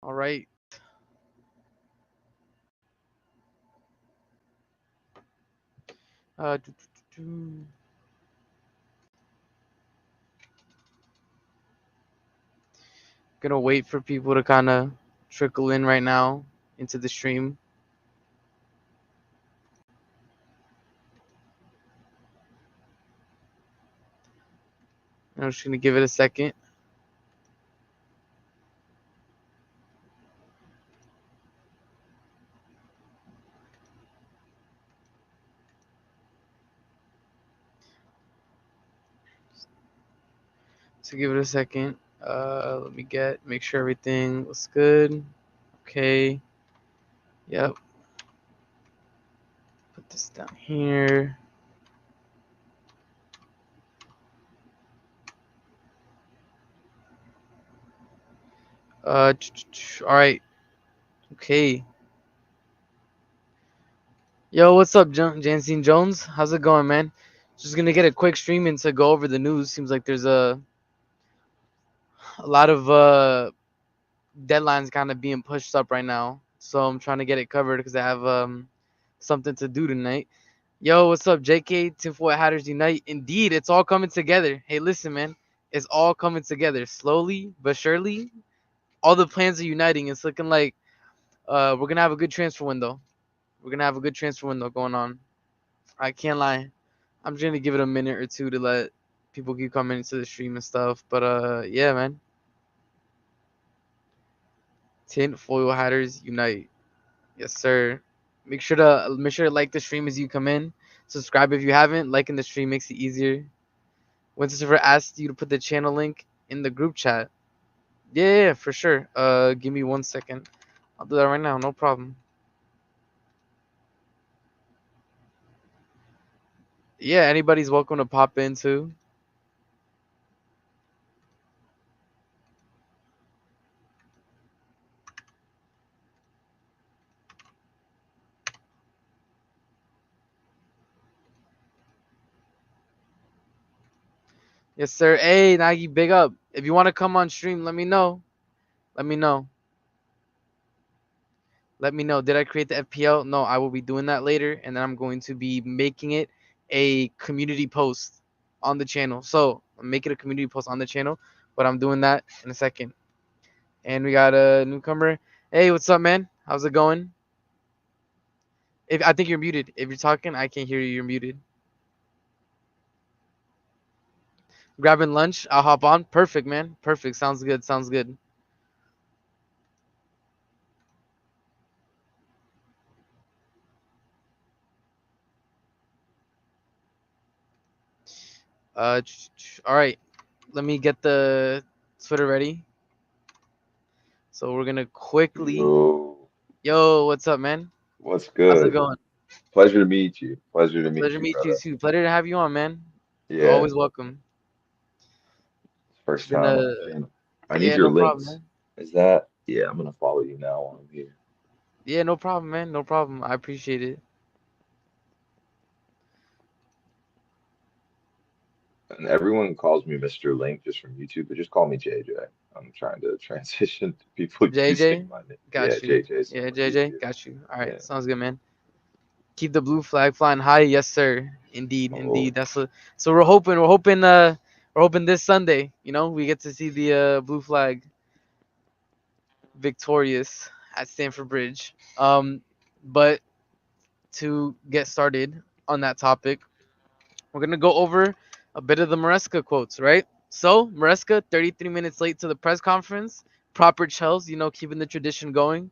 All right. Uh, do, do, do, do. Gonna wait for people to kind of trickle in right now into the stream. I'm just gonna give it a second. So give it a second. Let me make sure everything looks good. Okay. Yep. Put this down here. All right. Okay. Yo, what's up, Jansine Jones? How's it going, man? Just gonna get a quick stream in to go over the news. Seems like there's a lot of deadlines kind of being pushed up right now, so I'm trying to get it covered because I have something to do tonight. Yo, what's up, JK? Tinfoil Hatters Unite. Indeed, it's all coming together. Hey, listen, man, it's all coming together slowly but surely. All the plans are uniting. It's looking like we're gonna have a good transfer window. We're gonna have a good transfer window going on. I can't lie. I'm just gonna give it a minute or two to let people keep coming into the stream and stuff. But yeah, man. Tinfoil Hatters Unite. Yes, sir. Make sure to like the stream as you come in. Subscribe if you haven't. Liking the stream makes it easier. Winter asked you to put the channel link in the group chat. Yeah, for sure. Give me 1 second. I'll do that right now. No problem. Yeah, anybody's welcome to pop in too. Yes, sir. Hey, Nagi, big up. If you want to come on stream, let me know. Let me know. Let me know. Did I create the FPL? No, I will be doing that later, and then I'm going to be making it a community post on the channel. So make it a community post on the channel, but I'm doing that in a second. And we got a newcomer. Hey, what's up, man? How's it going? If I think you're muted. If you're talking, I can't hear you. You're muted. Grabbing lunch. I'll hop on. Perfect, man. Perfect. Sounds good. Sounds good. All right. Let me get the Twitter ready. So we're gonna quickly. Yo, what's up, man? What's How's it good? going? Pleasure to meet you. Pleasure to meet Pleasure to you, meet you brother. too. Pleasure to have you on, man. You're Yeah, always welcome. first Been time a on the channel. I need Yeah, your no problem, links. man. Is that? Yeah, I'm gonna follow you now while I'm here. Yeah, no problem, man. No problem. I appreciate it. And everyone calls me Mr. Link just from YouTube, but just call me JJ. I'm trying to transition to people using JJ, my name. Yeah, got you. JJ is so Yeah, much JJ, easier. got you. All right, Yeah. sounds good, man. Keep the blue flag flying high, yes, sir. Indeed, Oh, indeed. So we're hoping this Sunday. We get to see the blue flag victorious at Stamford Bridge. But to get started on that topic, we're gonna go over a bit of the Maresca quotes, right? So Maresca, 33 minutes late to the press conference. Proper Chels, keeping the tradition going.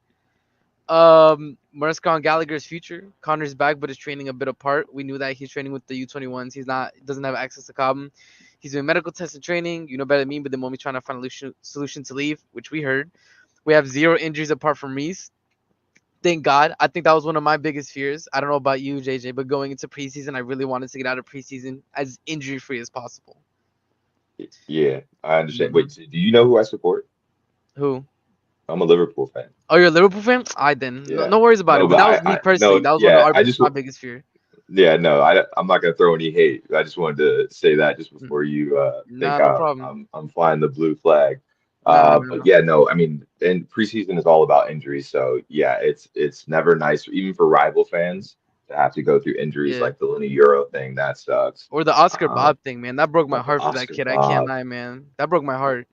Maresca on Gallagher's future. Connor's back, but is training a bit apart. We knew that he's training with the U21s. Doesn't have access to Cobham. He's doing medical tests and training. You know better than me, but the moment trying to find a solution to leave, which we heard. We have 0 injuries apart from Reese. Thank God. I think that was one of my biggest fears. I don't know about you, JJ, but going into preseason, I really wanted to get out of preseason as injury free as possible. yeah, I understand. Hmm Wait, so do you know who I support? Who? I'm a Liverpool fan. Oh, you're a Liverpool fan? I didn't. No, Yeah. no worries about No, it. But but that was me personally. no, That was one of yeah, I just, my biggest fear. yeah, no, I'm not gonna throw any hate. I just wanted to say that just before you think Nah, no problem. I'm flying the blue flag. Nah, But no. yeah, no, I mean, and preseason is all about injuries. So yeah, it's never nice, even for rival fans, to have to go through injuries Yeah. like the Luna Euro thing. That sucks. Or the Oscar Um, Bob thing, man. That broke my but the heart for that Oscar kid. I can't Bob. lie, man. That broke my heart.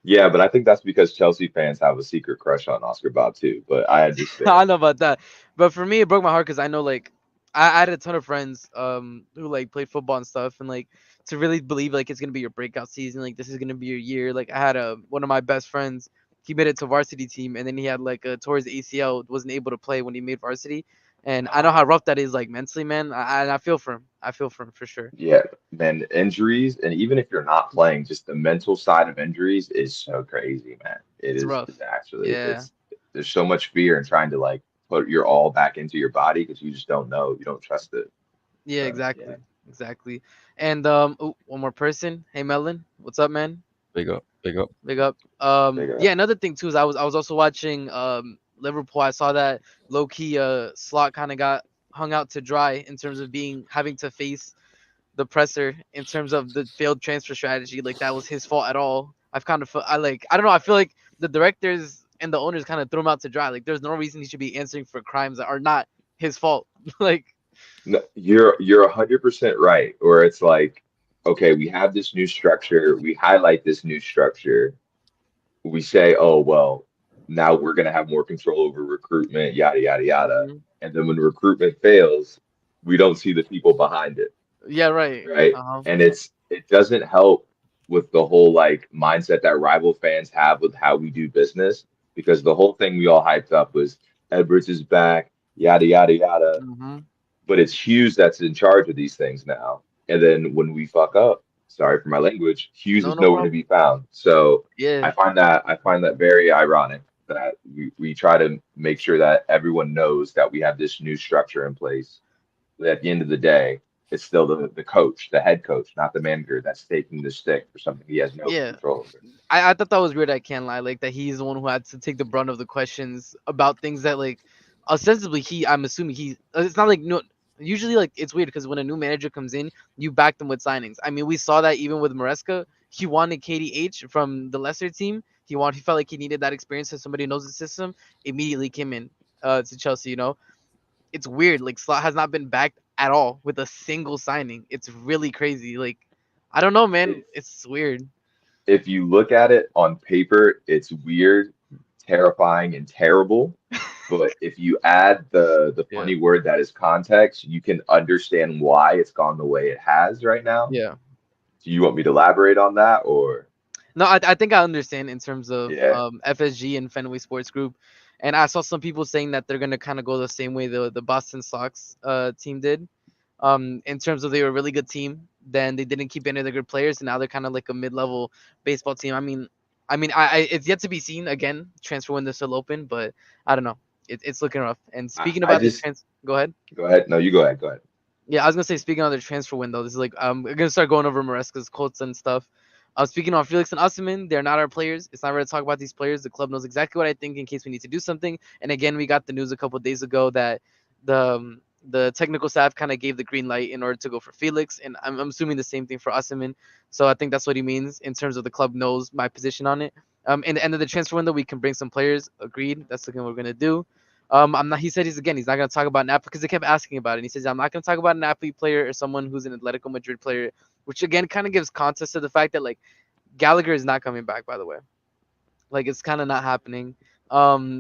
Yeah, but I think that's because Chelsea fans have a secret crush on Oscar Bob too. But I understand. I know about that. But for me, it broke my heart because I know, like, I had a ton of friends who like played football and stuff, and like to really believe like it's gonna be your breakout season, like this is gonna be your year. Like I had one of my best friends, he made it to varsity team, and then he had like a towards ACL, wasn't able to play when he made varsity, and I know how rough that is, like mentally, man. I feel for him. I feel for him for sure. Yeah, man, injuries, and even if you're not playing, just the mental side of injuries is so crazy, man. It It's is rough. it's actually Yeah. it's there's so much fear in trying to like put your all back into your body because you just don't know, you don't trust it. Yeah, So yeah, exactly. Exactly. And ooh, one more person. Hey Melon, what's up, man? Big up, big up. Big up. figure Yeah, out. another thing too is I was also watching Liverpool. I saw that low key Slot kind of got hung out to dry in terms of being having to face the presser in terms of the failed transfer strategy. Like that was his fault at all. I've kind of I don't know. I feel like the directors and the owners kind of threw him out to dry. Like there's no reason he should be answering for crimes that are not his fault. Like No, you're 100% right. Or it's like, okay, we have this new structure, we highlight this new structure, we say, oh well, now we're gonna have more control over recruitment, yada yada yada. mhm. And then when recruitment fails, we don't see the people behind it. Yeah, right. Right? Uh huh. And it doesn't help with the whole like mindset that rival fans have with how we do business because the whole thing we all hyped up was Edwards is back, yada yada yada. Mhm. But it's Hughes that's in charge of these things now. And then when we fuck up, sorry for my language, Hughes No, is no nowhere to problem. be found. So Yeah. I find that very ironic that we try to make sure that everyone knows that we have this new structure in place at the end of the day, it's still the coach, the head coach, not the manager that's taking the stick for something he has no Yeah. control over. I thought that was weird. I can't lie. Like that he's the one who had to take the brunt of the questions about things that like ostensibly I'm assuming it's not like no. Usually like it's weird because when a new manager comes in, you back them with signings. I mean, we saw that even with Maresca. He wanted KDH from the lesser team. He felt like he needed that experience so somebody who knows the system. Immediately came in to Chelsea. It's weird. Like Slot has not been backed at all with a single signing. It's really crazy. Like I don't know, man. It's It's weird. if you look at it on paper, it's weird, terrifying, and terrible. But if you add the Yeah. funny word that is context, you can understand why it's gone the way it has right now. Yeah. Do you want me to elaborate on that or No, I think I understand in terms of yeah? FSG and Fenway Sports Group, and I saw some people saying that they're gonna kind of go the same way the Boston Sox team did. In terms of they were a really good team, then they didn't keep any of the good players, and now they're kind of like a mid-level baseball team. I it's yet to be seen. Again, transfer window's still open, but I don't know. It's looking rough. And speaking I about the just go ahead. go ahead. No, you go ahead. Go ahead. Yeah, I was gonna say speaking of the transfer window, this is like we're gonna start going over Maresca's quotes and stuff. Speaking on Felix and Oshimen, they're not our players. It's not right to talk about these players. The club knows exactly what I think in case we need to do something. And again, we got the news a couple of days ago that the technical staff kind of gave the green light in order to go for Felix, and I'm assuming the same thing for Oshimen. So I think that's what he means in terms of the club knows my position on it. In the end of the transfer window, we can bring some players. Agreed. That's something we're gonna do. I'm not. He said he's not gonna talk about Napoli because they kept asking about it. And he says I'm not gonna talk about a Napoli player or someone who's an Atletico Madrid player, which again kind of gives context to the fact that like Gallagher is not coming back. By the way, like it's kind of not happening.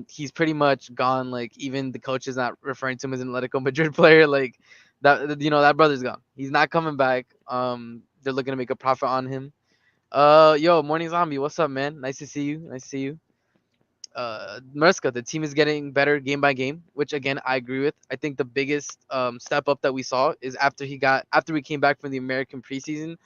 He's pretty much gone. Like even the coach is not referring to him as an Atletico Madrid player. Like that brother's gone. He's not coming back. They're looking to make a profit on him. Yo, morning zombie, what's up, man? Nice to see you. Nice to see you. Maresca, the team is getting better game by game, which again I agree with. I think the biggest step up that we saw is after we came back from the American preseason,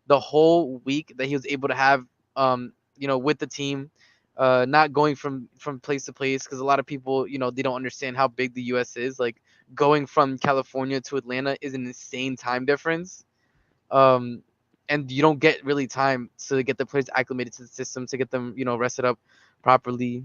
the whole week that he was able to have with the team, not going from place to place because a lot of people they don't understand how big the U.S. is. Like going from California to Atlanta is an insane time difference. Um, and you don't get really time to get the players acclimated to the system to get them rested up properly.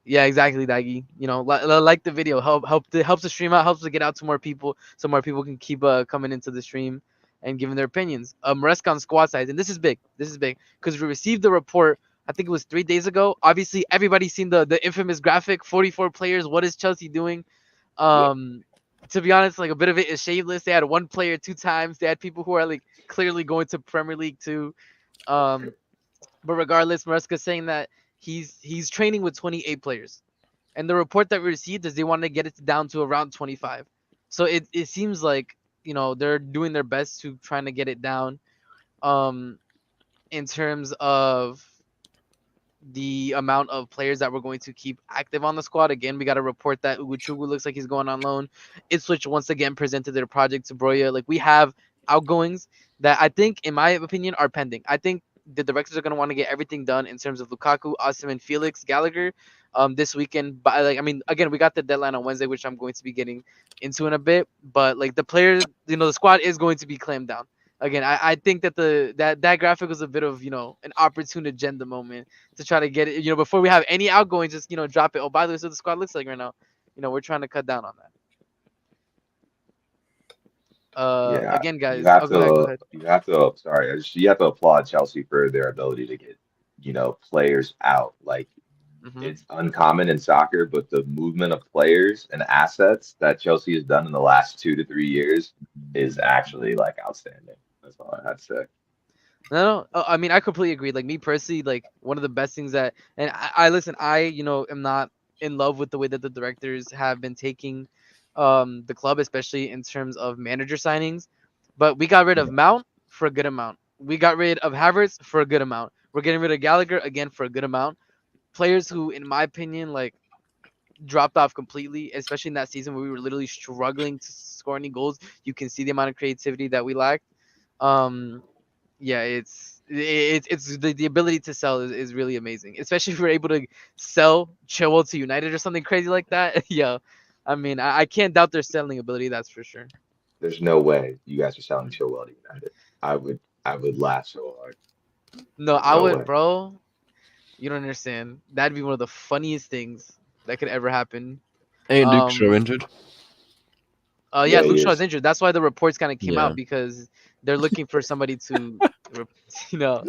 Yeah, exactly, Daggy. Like the video, helps the stream out, helps to get out to more people, so more people can keep coming into the stream and giving their opinions. Maresca on squad size, and this is big. This is big because we received the report I think it was 3 days ago. Obviously, everybody's seen the infamous graphic, 44 players. What is Chelsea doing? Um, to be honest, like a bit of it is shameless. They had one player 2 times. They had people who are like clearly going to Premier League too. Um, but regardless, Maresca saying that he's training with 28 players, and the report that we received is they want to get it down to around 25. So it seems like they're doing their best to trying to get it down. Um, in terms of the amount of players that we're going to keep active on the squad. Again, we got a report that Uguchugu looks like he's going on loan. Ipswich once again presented their project to Broya. Like we have outgoings that I think, in my opinion, are pending. I think the directors are going to want to get everything done in terms of Lukaku, Oshimen, Felix, Gallagher, this weekend. But like, I mean, again, we got the deadline on Wednesday, which I'm going to be getting into in a bit. But like the players, the squad is going to be clamped down. Again, I think that that graphic was a bit of an opportune agenda moment to try to get it, before we have any outgoing, just drop it. Oh, by the way, so the squad looks like right now. We're trying to cut down on that. Yeah, Again, guys. Oh, go ahead, go ahead. you have to. Sorry, you have to applaud Chelsea for their ability to get players out. Like Hmm. it's uncommon in soccer, but the movement of players and assets that Chelsea has done in the last 2 to 3 years is actually like outstanding. That's all I had to say. No, I mean, I completely agree. Like me personally, like one of the best things that, and I listen, am not in love with the way that the directors have been taking, the club, especially in terms of manager signings. But we got rid of Mount for a good amount. We got rid of Havertz for a good amount. We're getting rid of Gallagher again for a good amount. Players who, in my opinion, like dropped off completely, especially in that season where we were literally struggling to score any goals. You can see the amount of creativity that we lacked. Um, yeah, it's the ability to sell is really amazing, especially if we're able to sell Chilwell to United or something crazy like that. Yeah, I mean, I can't doubt their selling ability. That's for sure. There's no way you guys are selling Chilwell to United. I would laugh so hard. No, There's I no would, way. bro. You don't understand. That'd be one of the funniest things that could ever happen. Ain't Luke Shaw Um, injured? yeah, Yeah, he Luke Shaw's is. injured. That's why the reports kind of came Yeah. out because they're looking for somebody to, you know,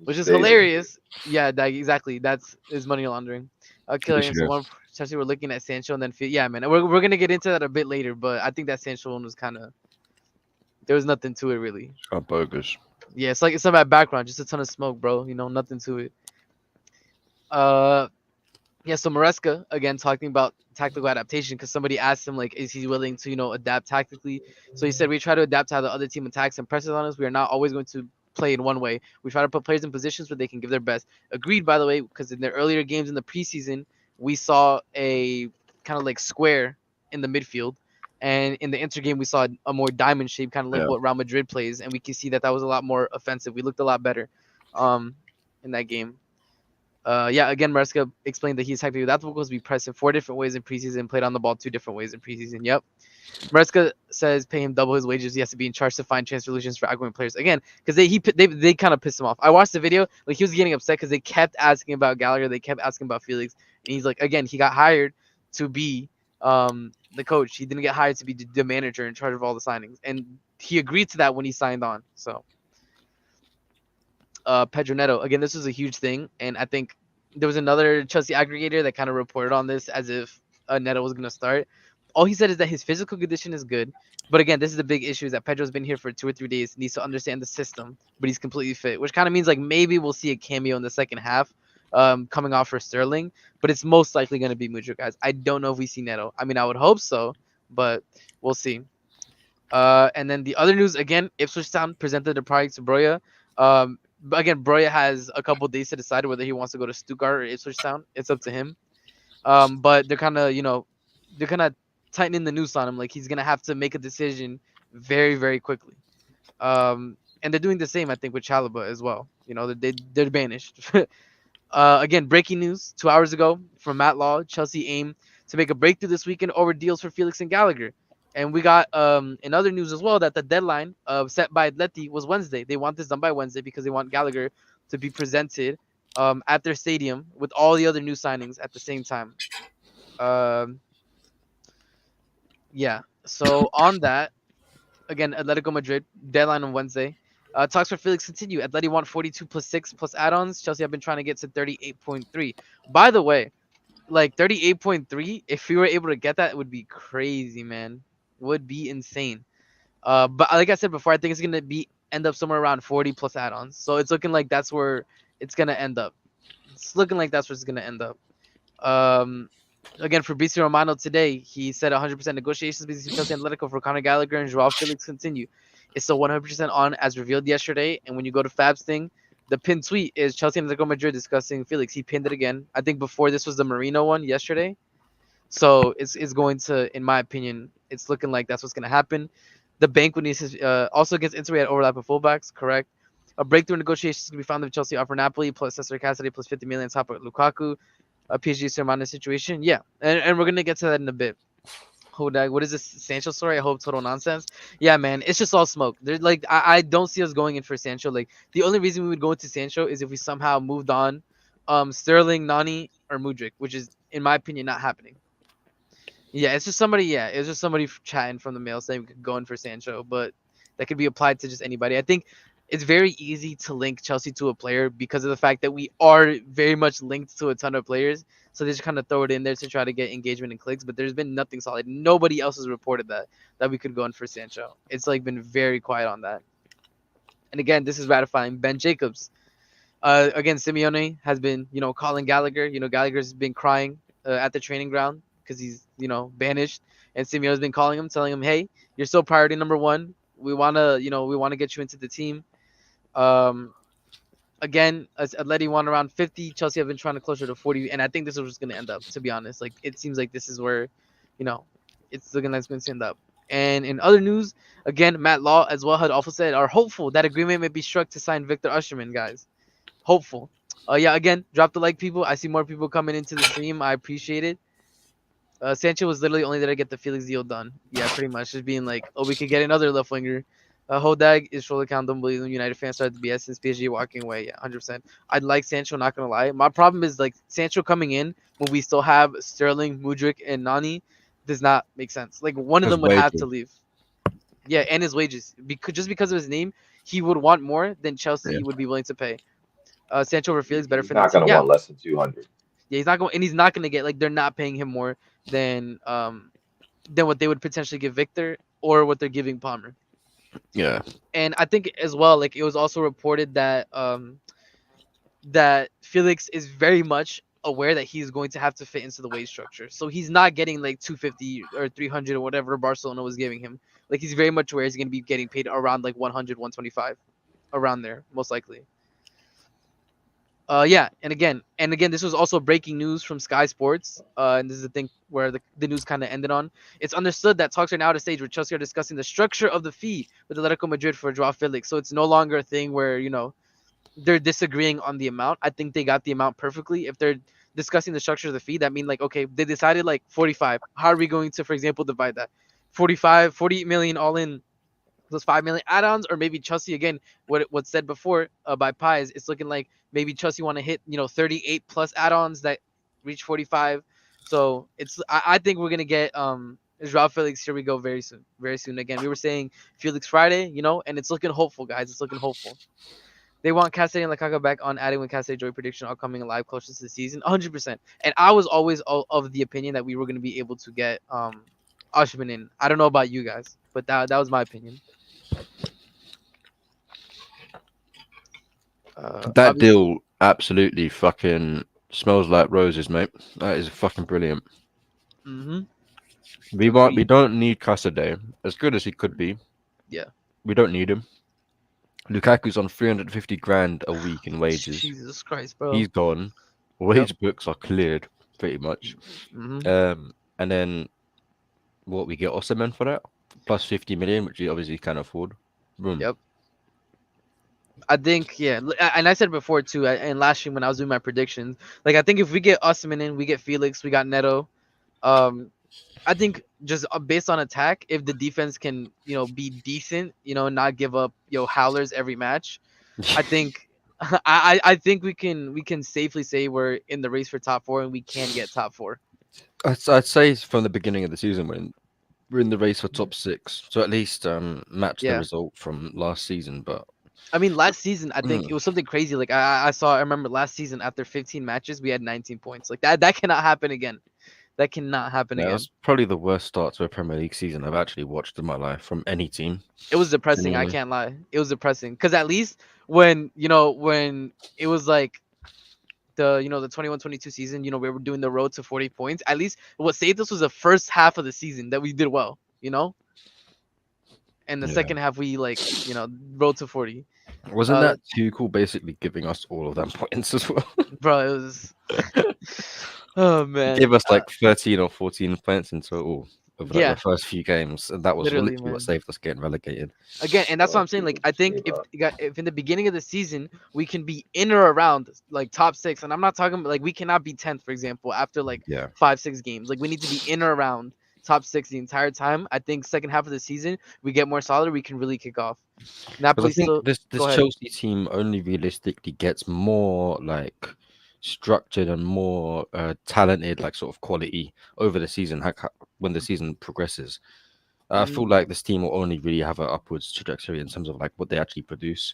which is Stay there. hilarious. Yeah, that exactly. That's is money laundering. Killer Yes, Aim. it So is. one, especially we're looking at Sancho and then yeah, man. We're gonna get into that a bit later, but I think that Sancho one was kind of there was nothing to it really. It's got bogus. Yeah, it's like it's some bad background, just a ton of smoke, bro. Nothing to it. Uh, yeah. So Maresca again talking about tactical adaptation because somebody asked him like, is he willing to adapt tactically? So he said we try to adapt to how the other team attacks and presses on us. We are not always going to play in one way. We try to put players in positions where they can give their best. Agreed, by the way, because in their earlier games in the preseason, we saw a kind of like square in the midfield. And in the inter game, we saw a more diamond shape, kind of like Yeah. what Real Madrid plays, and we can see that that was a lot more offensive. We looked a lot better, um, in that game. Yeah, again, Maresca explained that he's technically adaptable because we pressed in 4 different ways in preseason, played on the ball 2 different ways in preseason. Yep. Maresca says pay him double his wages. He has to be in charge to find transfer solutions for outgoing players again because they kind of pissed him off. I watched the video, like he was getting upset because they kept asking about Gallagher, they kept asking about Felix, and he's like, again, he got hired to be the coach. He didn't get hired to be the manager in charge of all the signings, and he agreed to that when he signed on. So Pedro Neto. Again, this was a huge thing, and I think there was another Chelsea aggregator that kind of reported on this as if Neto was going to start. All he said is that his physical condition is good, but again, this is the big issue: is that Pedro's been here for 2 or 3 days, needs to understand the system, but he's completely fit, which kind of means like maybe we'll see a cameo in the second half, coming off for Sterling, but it's most likely going to be Mujo, guys. I don't know if we see Neto. I mean, I would hope so, but we'll see. And then the other news again, Ipswich Town presented the product to Broya. But again, Broya has a couple days to decide whether he wants to go to Stuttgart or Ipswich Town. It's up to him. But they're kind of they're kind of tightening the noose on him. Like he's gonna have to make a decision very very quickly. And they're doing the same, I think, with Chalaba as well. They're banished. Again, breaking news 2 hours ago from Matt Law. Chelsea aim to make a breakthrough this weekend over deals for Felix and Gallagher. And we got in other news as well that the deadline set by Atleti was Wednesday. They want this done by Wednesday because they want Gallagher to be presented at their stadium with all the other new signings at the same time. Um, yeah. So on that, again, Atletico Madrid deadline on Wednesday. Talks for Felix continue. Atleti want 42 plus 6 plus add-ons. Chelsea have been trying to get to 38.3. By the way, like 38.3, if we were able to get that, it would be crazy, man. Would be insane. But like I said before, I think it's gonna be end up somewhere around 40 plus add-ons. So it's looking like that's where it's gonna end up. It's looking like that's where it's gonna end up. Um, Again, Fabrizio Romano today, he said 100% negotiations between Chelsea and Atletico for Conor Gallagher and Joao Felix continue. It's still 100% on as revealed yesterday. And when you go to Fab's thing, the pinned tweet is Chelsea and Atletico Madrid discussing Felix. He pinned it again. I think before this was the Marino one yesterday. So it's going to, in my opinion, it's looking like that's what's going to happen. The bank would need to, also against Inter, we had overlap of fullbacks, correct? A breakthrough negotiations can be found if Chelsea offer Napoli plus Cesar Cassidy plus 50 million top of Lukaku. PSG Sermano situation. Yeah, and we're gonna get to that in a bit. What is this Sancho story? I hope total nonsense. Yeah, man, it's just all smoke. There's like I don't see us going in for Sancho. Like the only reason we would go into Sancho is if we somehow moved on, Sterling, Nani, or Mudrik, which is in my opinion not happening. Yeah, it's just somebody. Yeah, it's just somebody chatting from the mail saying we could go in for Sancho, but that could be applied to just anybody. I think it's very easy to link Chelsea to a player because of the fact that we are very much linked to a ton of players. So they just kind of throw it in there to try to get engagement and clicks. But there's been nothing solid. Nobody else has reported that we could go in for Sancho. It's like been very quiet on that. And again, this is ratifying Ben Jacobs. Again, Simeone has been, calling Gallagher. Gallagher's been crying at the training ground because he's, banished. And Simeone's been calling him, telling him, hey, you're still priority number one. We want to get you into the team. Um, Again, Atleti won around 50. Chelsea have been trying to closer to 40. And I think this is what's going to end up, to be honest. Like, it seems like this is where, you know, it's looking like it's going to end up. And in other news, again, Matt Law as well had also said are hopeful that agreement may be struck to sign Victor Oshimen, guys. Hopeful. Yeah, again, drop the like, people. I see more people coming into the stream. I appreciate it. Sancho was literally only there to get the Felix deal done. Yeah, pretty much. Just being like, oh, we could get another left winger. Hodag is shoulder count. Don't believe them. United fans started to BS since PSG walking away. Yeah, 100%. I'd like Sancho, not going to lie. My problem is like Sancho coming in when we still have Sterling, Mudrik, and Nani does not make sense. Like one of His them would have to wages. leave. Yeah, and his wages. Just because of his name, he would want more than Yeah. Chelsea would be willing to pay. Sancho over Felix better He's for the not team. going to Yeah, want less than 200. yeah, he's not going, and he's not going to get like they're not paying him more than what they would potentially give Victor or what they're giving Palmer. Yeah. And I think as well, like it was also reported that Felix is very much aware that he's going to have to fit into the wage structure. So he's not getting like 250 or 300 or whatever Barcelona was giving him. Like he's very much aware he's going to be getting paid around like 100, 125, around there most likely. Yeah, and again, this was also breaking news from Sky Sports. And this is the thing where the news kind of ended on. It's understood that talks are now at a stage where Chelsea are discussing the structure of the fee with Atletico Madrid for Joao Felix. So it's no longer a thing where they're disagreeing on the amount. I think they got the amount perfectly. If they're discussing the structure of the fee, that means like okay, they decided like 45. How are we going to, for example, divide that? 45, 48 million all in those 5 million add-ons, or maybe Chelsea again. What's said before by Pies, it's looking like maybe Chelsea want to hit 38 plus add-ons that reach 45. So I think we're gonna get Joao Felix. Here we go very soon, very soon. Again, we were saying Felix Friday, and it's looking hopeful, guys. It's looking hopeful. They want Cassidy and Lukaku back on adding when Cassidy Joy prediction are coming alive closer to the season, 100%. And I was always of the opinion that we were gonna be able to get Oshimen in. I don't know about you guys, but that was my opinion. That Obviously, deal absolutely fucking smells like roses, mate. That is fucking brilliant. mm-hmm. We Agreed. don't need Casadei. As good as he could be, Yeah. we don't need him. Lukaku's on 350 grand a week in wages. Jesus Christ, bro. He's gone. Yep. Wage books are cleared, pretty much. Mm-hmm. And then what we get Osman for that? Plus 50 million, which he obviously can afford. Boom. Yep. I think, yeah, and I said before too, and last year when I was doing my predictions, like I think if we get Usman in, we get Felix, we got Neto. I think just based on attack, if the defense can, be decent, not give up, howlers every match, I think, I think we can safely say we're in the race for top four and we can get top four. I'd say from the beginning of the season when we're in the race for top six, so at least match the Yeah. result from last season. But I mean, last season I think Mm. it was something crazy. Like I remember last season after 15 matches we had 19 points. Like that cannot happen again. That cannot happen Yeah, again. that's probably the worst start to a Premier League season I've actually watched in my life from any team. It was depressing. I Genuinely. can't lie. It was depressing because at least when it was like the 21-22 season, we were doing the road to 40 points. At least what saved us was the first half of the season that we did well. And the Yeah. second half we road to 40. Wasn't Uh, that too cool? Basically giving us all of them points as well. bro, it was. Oh He man. gave us like 13 or 14 points in total over like the Yeah, first few games, and that was literally, literally what man. saved us getting relegated. Again, and that's what I'm saying. Like, I think if in the beginning of the season we can be in or around like top six, and I'm not talking about like we cannot be 10th, for example, after like Yeah, 5-6 games. Like we need to be in or around top six the entire time. I think second half of the season we get more solid, we can really kick off. because I Napoli think still this go ahead. Chelsea team only realistically gets more like structured and more talented, like sort of quality over the season. When the season progresses, I feel Mm, like this team will only really have an upwards trajectory in terms of like what they actually produce.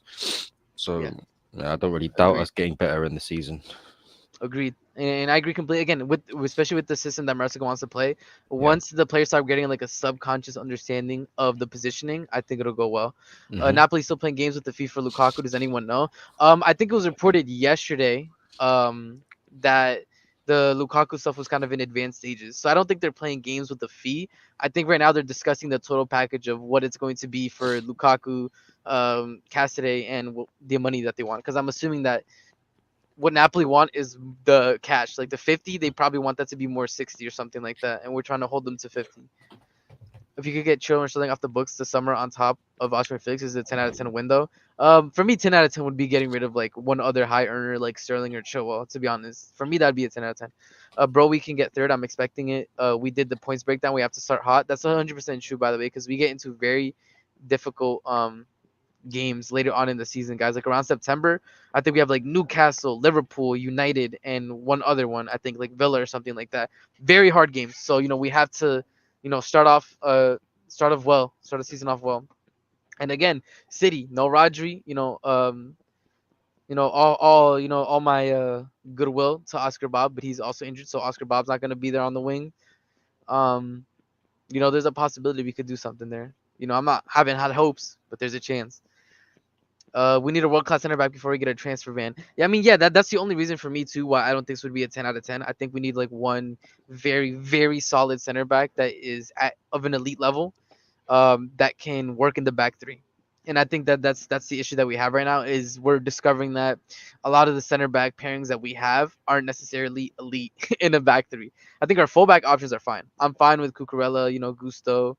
yeah, So yeah, I don't really doubt agreed. us getting better in the season. Agreed, and I agree completely. Again, with especially with the system that Maresca wants to play, Yeah. once the players start getting like a subconscious understanding of the positioning, I think it'll go well. Hmm. Napoli's still playing games with the FIFA Lukaku. Does anyone know? I think it was reported yesterday that the Lukaku stuff was kind of in advanced stages. So I don't think they're playing games with the fee. I think right now they're discussing the total package of what it's going to be for Lukaku, Cassidy, and the money that they want. Because I'm assuming that what Napoli want is the cash. Like the 50, they probably want that to be more 60 or something like that. And we're trying to hold them to 50. If you could get Children Sterling off the books this summer on top of Oshimen Felix is a 10 out of 10 window. For me, 10 out of 10 would be getting rid of like one other high earner like Sterling or Chilwell, to be honest. For me, that'd be a 10 out of 10. Bro, we can get third. I'm expecting it. We did the points breakdown. We have to start hot. That's 100% true, by the way, because we get into very difficult games later on in the season, guys. Like around September, I think we have like Newcastle, Liverpool, United, and one other one. I think like Villa or something like that. Very hard games. So we have to, start the season off well. And again, City, no Rodri. All my goodwill to Oscar Bob, but he's also injured, so Oscar Bob's not gonna be there on the wing. Um, there's a possibility we could do something there. I'm not haven't had hopes, but there's a chance. We need a world class center back before we get a transfer ban. Yeah, I mean, yeah, that's the only reason for me too why I don't think this would be a 10 out of 10. I think we need like one very very solid center back that is of an elite level, that can work in the back three. And I think that that's the issue that we have right now is we're discovering that a lot of the center back pairings that we have aren't necessarily elite in a back three. I think our fullback options are fine. I'm fine with Cucurella, Gusto,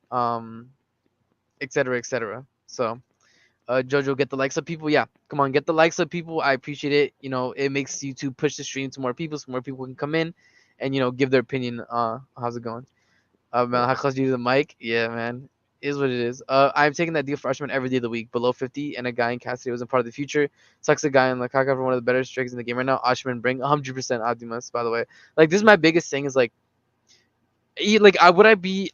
um, et cetera, et cetera. So Jojo, get the likes of people. Yeah, come on, get the likes of people. I appreciate it. It makes YouTube push the stream to more people, so more people can come in and give their opinion. How's it going? Man, how close do you to the mic? Yeah, man, is what it is. I'm taking that deal for Usherman every day of the week, below 50, and a guy in Cassidy wasn't part of the future. Sucks a guy in Lakaka for one of the better strikers in the game right now. Usherman bring 100% Optimus, by the way. Like this is my biggest thing is like. Like I would be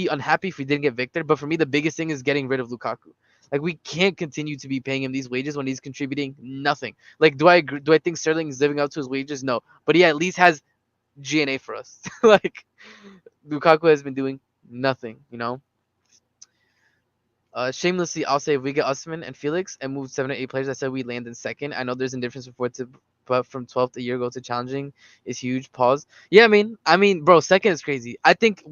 unhappy if we didn't get Victor, but for me the biggest thing is getting rid of Lukaku. Like we can't continue to be paying him these wages when he's contributing nothing. Like do I think Sterling is living up to his wages? No, but he at least has GNA for us. Like Lukaku has been doing nothing. Shamelessly, I'll say if we get Usman and Felix and move 7 or 8 players, I said we land in second. I know there's a difference but from 12th a year ago to challenging is huge. Pause. Yeah, I mean, bro, second is crazy. I think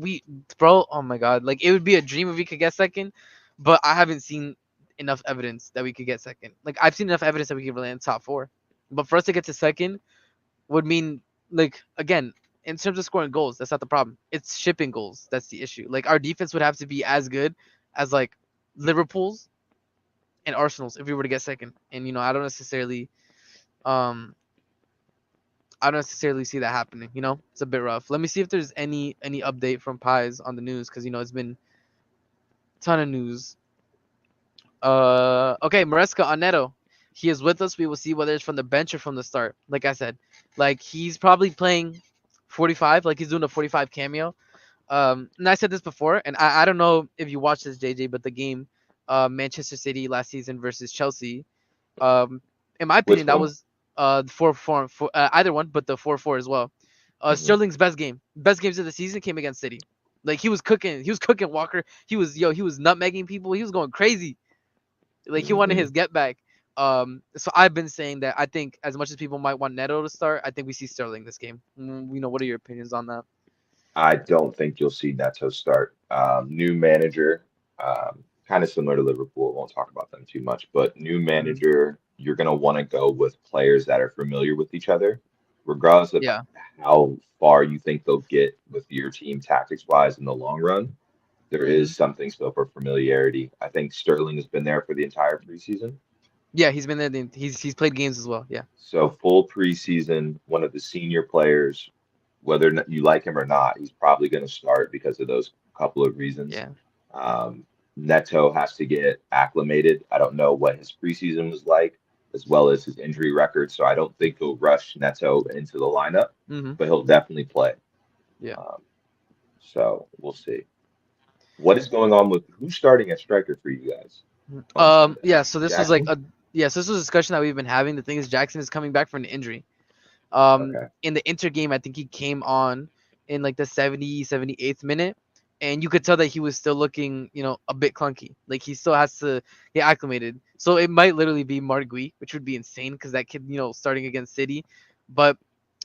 bro. Oh my god, like it would be a dream if we could get second, but I haven't seen enough evidence that we could get second. Like I've seen enough evidence that we could land top four, but for us to get to second would mean like again. In terms of scoring goals, that's not the problem. It's shipping goals. That's the issue. Like our defense would have to be as good as like Liverpool's and Arsenal's if we were to get second. And um I don't necessarily see that happening. It's a bit rough. Let me see if there's any update from Pies on the news because it's been a ton of news. Okay, Maresca on Neto. He is with us. We will see whether it's from the bench or from the start. Like I said, like he's probably playing 45, like he's doing a 45 cameo. And I said this before, and I don't know if you watched this, JJ, but the game Manchester City last season versus Chelsea. Um, in my opinion, Which that one? was 4-4, either one, but the 4-4 as well. Hmm. Sterling's best games of the season came against City. Like he was cooking Walker. He was nutmegging people. He was going crazy. Like he wanted Hmm. his get back. So I've been saying that I think as much as people might want Neto to start, I think we see Sterling this game. What are your opinions on that? I don't think you'll see Neto start. New manager, kind of similar to Liverpool. Won't talk about them too much, but new Mhm. manager, you're going to want to go with players that are familiar with each other, regardless of Yeah. how far you think they'll get with your team tactics wise in the long run. There Hmm. is something still for familiarity. I think Sterling has been there for the entire preseason. Yeah, he's been there. He's played games as well. Yeah. So full preseason, one of the senior players, whether you like him or not, he's probably going to start because of those couple of reasons. Yeah. Neto has to get acclimated. I don't know what his preseason was like, as well as his injury record. So I don't think he'll rush Neto into the lineup, Hmm. but he'll definitely play. Yeah. Um, so we'll see. What is going on with who's starting at striker for you guys on Sunday? Yeah. So this was like Jackson? a yes. This was a discussion that we've been having. The thing is, Jackson is coming back from an injury. Okay. In the Inter game, I think he came on in like the 78th minute, and you could tell that he was still looking, a bit clunky. Like he still has to get acclimated. So it might literally be Margui, which would be insane because that kid, starting against City. But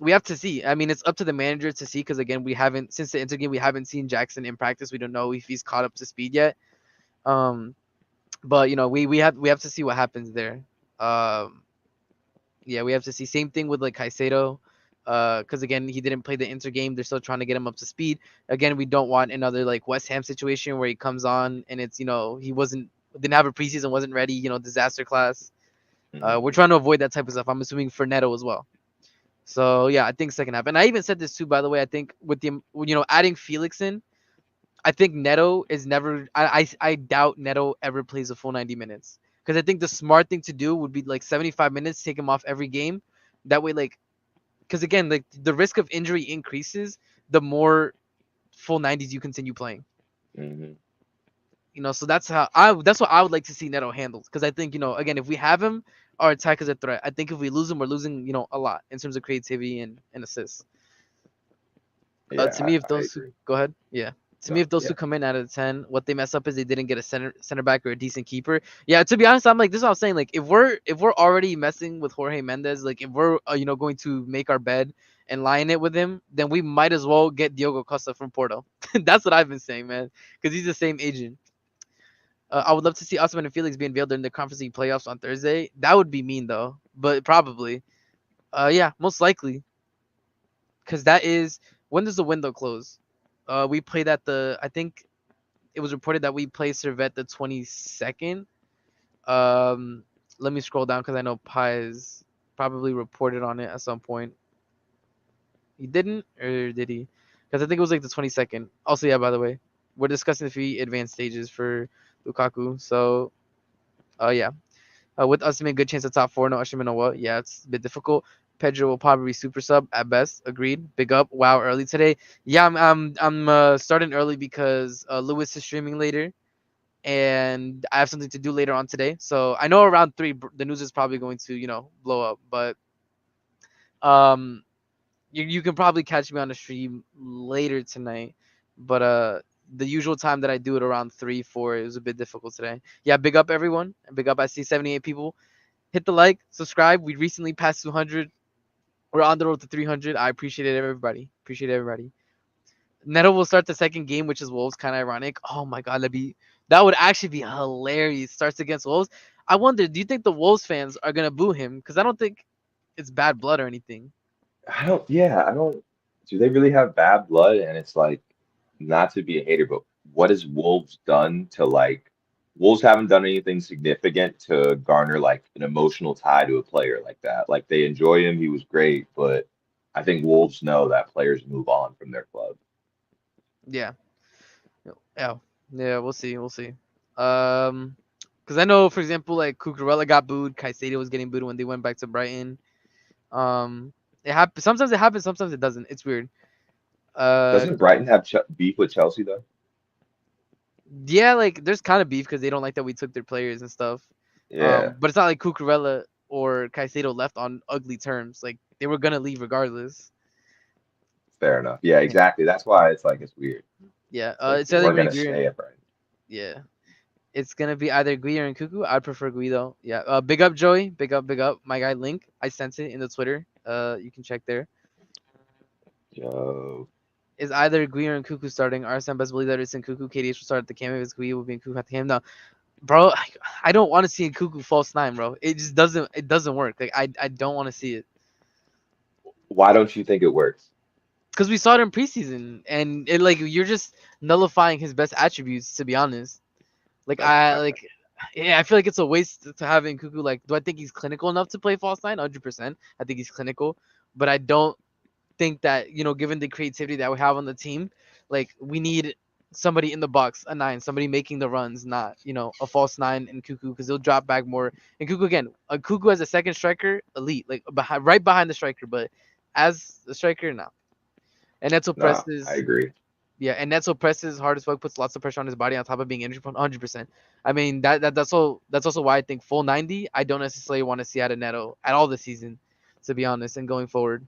we have to see. I mean, it's up to the manager to see because again, we haven't since the Inter game, we haven't seen Jackson in practice. We don't know if he's caught up to speed yet. Um, but we have to see what happens there. Um, yeah, we have to see. Same thing with like Caicedo, because again he didn't play the Inter game. They're still trying to get him up to speed. Again, we don't want another like West Ham situation where he comes on and it's he didn't have a preseason, wasn't ready. Disaster class. We're Mhm. trying to avoid that type of stuff. I'm assuming for Neto as well. So yeah, I think second half. And I even said this too, by the way. I think with the adding Felix in, I think Neto is never. I doubt Neto ever plays a full 90 minutes because I think the smart thing to do would be like 75 minutes, take him off every game. That way, like because again, like the risk of injury increases the more full 90s you continue playing. Mhm. So that's what I would like to see Neto handled because I think again if we have him, our attack is a threat. I think if we lose him, we're losing a lot in terms of creativity and assists. To Yeah, me, if I those who agree. go ahead, yeah. To me, No, if those yeah. two come in out of 10, what they mess up is they didn't get a center back or a decent keeper. Yeah, to be honest, I'm like this is what I'm saying. Like if we're already messing with Jorge Mendes, like if we're going to make our bed and lie in it with him, then we might as well get Diogo Costa from Porto. That's what I've been saying, man, because he's the same agent. I would love to see Osman and Felix be unveiled during the Conference League playoffs on Thursday. That would be mean though, but probably. Yeah, most likely, because that is when does the window close? We played at the. I think it was reported that we play Servette the 22nd. Um, Let me scroll down because I know Pies probably reported on it at some point. He didn't, or did he? Because I think it was like the 22nd. Also, yeah. By the way, we're discussing the three advanced stages for Lukaku. So, yeah. With us, a good chance of top four. No Oshimen, no what? Yeah, it's a bit difficult. Pedro will probably be super sub at best. Agreed. Big up. Wow, early today. Yeah, I'm starting early because Lewis is streaming later, and I have something to do later on today. So I know around 3 the news is probably going to blow up, but um you can probably catch me on the stream later tonight. But the usual time that I do it around 3 4 is a bit difficult today. Yeah, big up everyone. Big up. I see 78 people. Hit the like, subscribe. We recently passed 200. We're on the road to 300. I appreciate it, everybody. Appreciate everybody. Neto will start the second game, which is Wolves. Kind of ironic. Oh my god, that would actually be hilarious. Starts against Wolves. I wonder, do you think the Wolves fans are gonna boo him? Because I don't think it's bad blood or anything. I don't. Do they really have bad blood? And it's like, not to be a hater, but what has Wolves done to like, Wolves haven't done anything significant to garner like an emotional tie to a player like that. Like they enjoy him, he was great, but I think Wolves know that players move on from their club. Yeah, yeah, yeah. We'll see. We'll see. Um, because I know, for example, like Cucurella got booed. Caicedo was getting booed when they went back to Brighton. Um, it happens. Sometimes it happens. Sometimes it doesn't. It's weird. Doesn't Brighton have ch beef with Chelsea though? Yeah, like there's kind of beef because they don't like that we took their players and stuff. Yeah, But it's not like Cucurella or Caicedo left on ugly terms. Like they were gonna leave regardless. fair enough. Yeah, Yeah. exactly. That's why it's like it's weird. Yeah. It's like It's they either weren't gonna gonna be Gui stay or, at Brighton. yeah. It's gonna be either Gui or Nkuku. I'd prefer Gui though. Yeah. Big up Joey. Big up. Big up. My guy Link. I sent it in the Twitter. You can check there. Yo, Is either Gui or Nkuku starting? Arsene best believe that it's Nkuku. KDH will start at the cameo. If it's Gui, will be Nkuku at the cameo. Now, bro, I don't want to see Nkuku false nine, bro. It just doesn't. It doesn't work. Like I don't want to see it. why don't you think it works? Because we saw it in preseason, and it like you're just nullifying his best attributes. To be honest, like yeah, I feel like it's a waste to have Nkuku. Like, do I think he's clinical enough to play false nine? 100%. I think he's clinical, but I don't think that given the creativity that we have on the team, like we need somebody in the box, a nine, somebody making the runs, not a false nine in Cuckoo because he'll drop back more. And Cuckoo again, a Cuckoo as a second striker, elite, like right behind the striker, but as a striker, no. And Neto No, I presses, agree. yeah, and Neto presses hard as fuck, puts lots of pressure on his body on top of being injury prone, 100%. I mean that's also why I think full 90. I don't necessarily want to see out of Neto at all this season, to be honest, and going forward.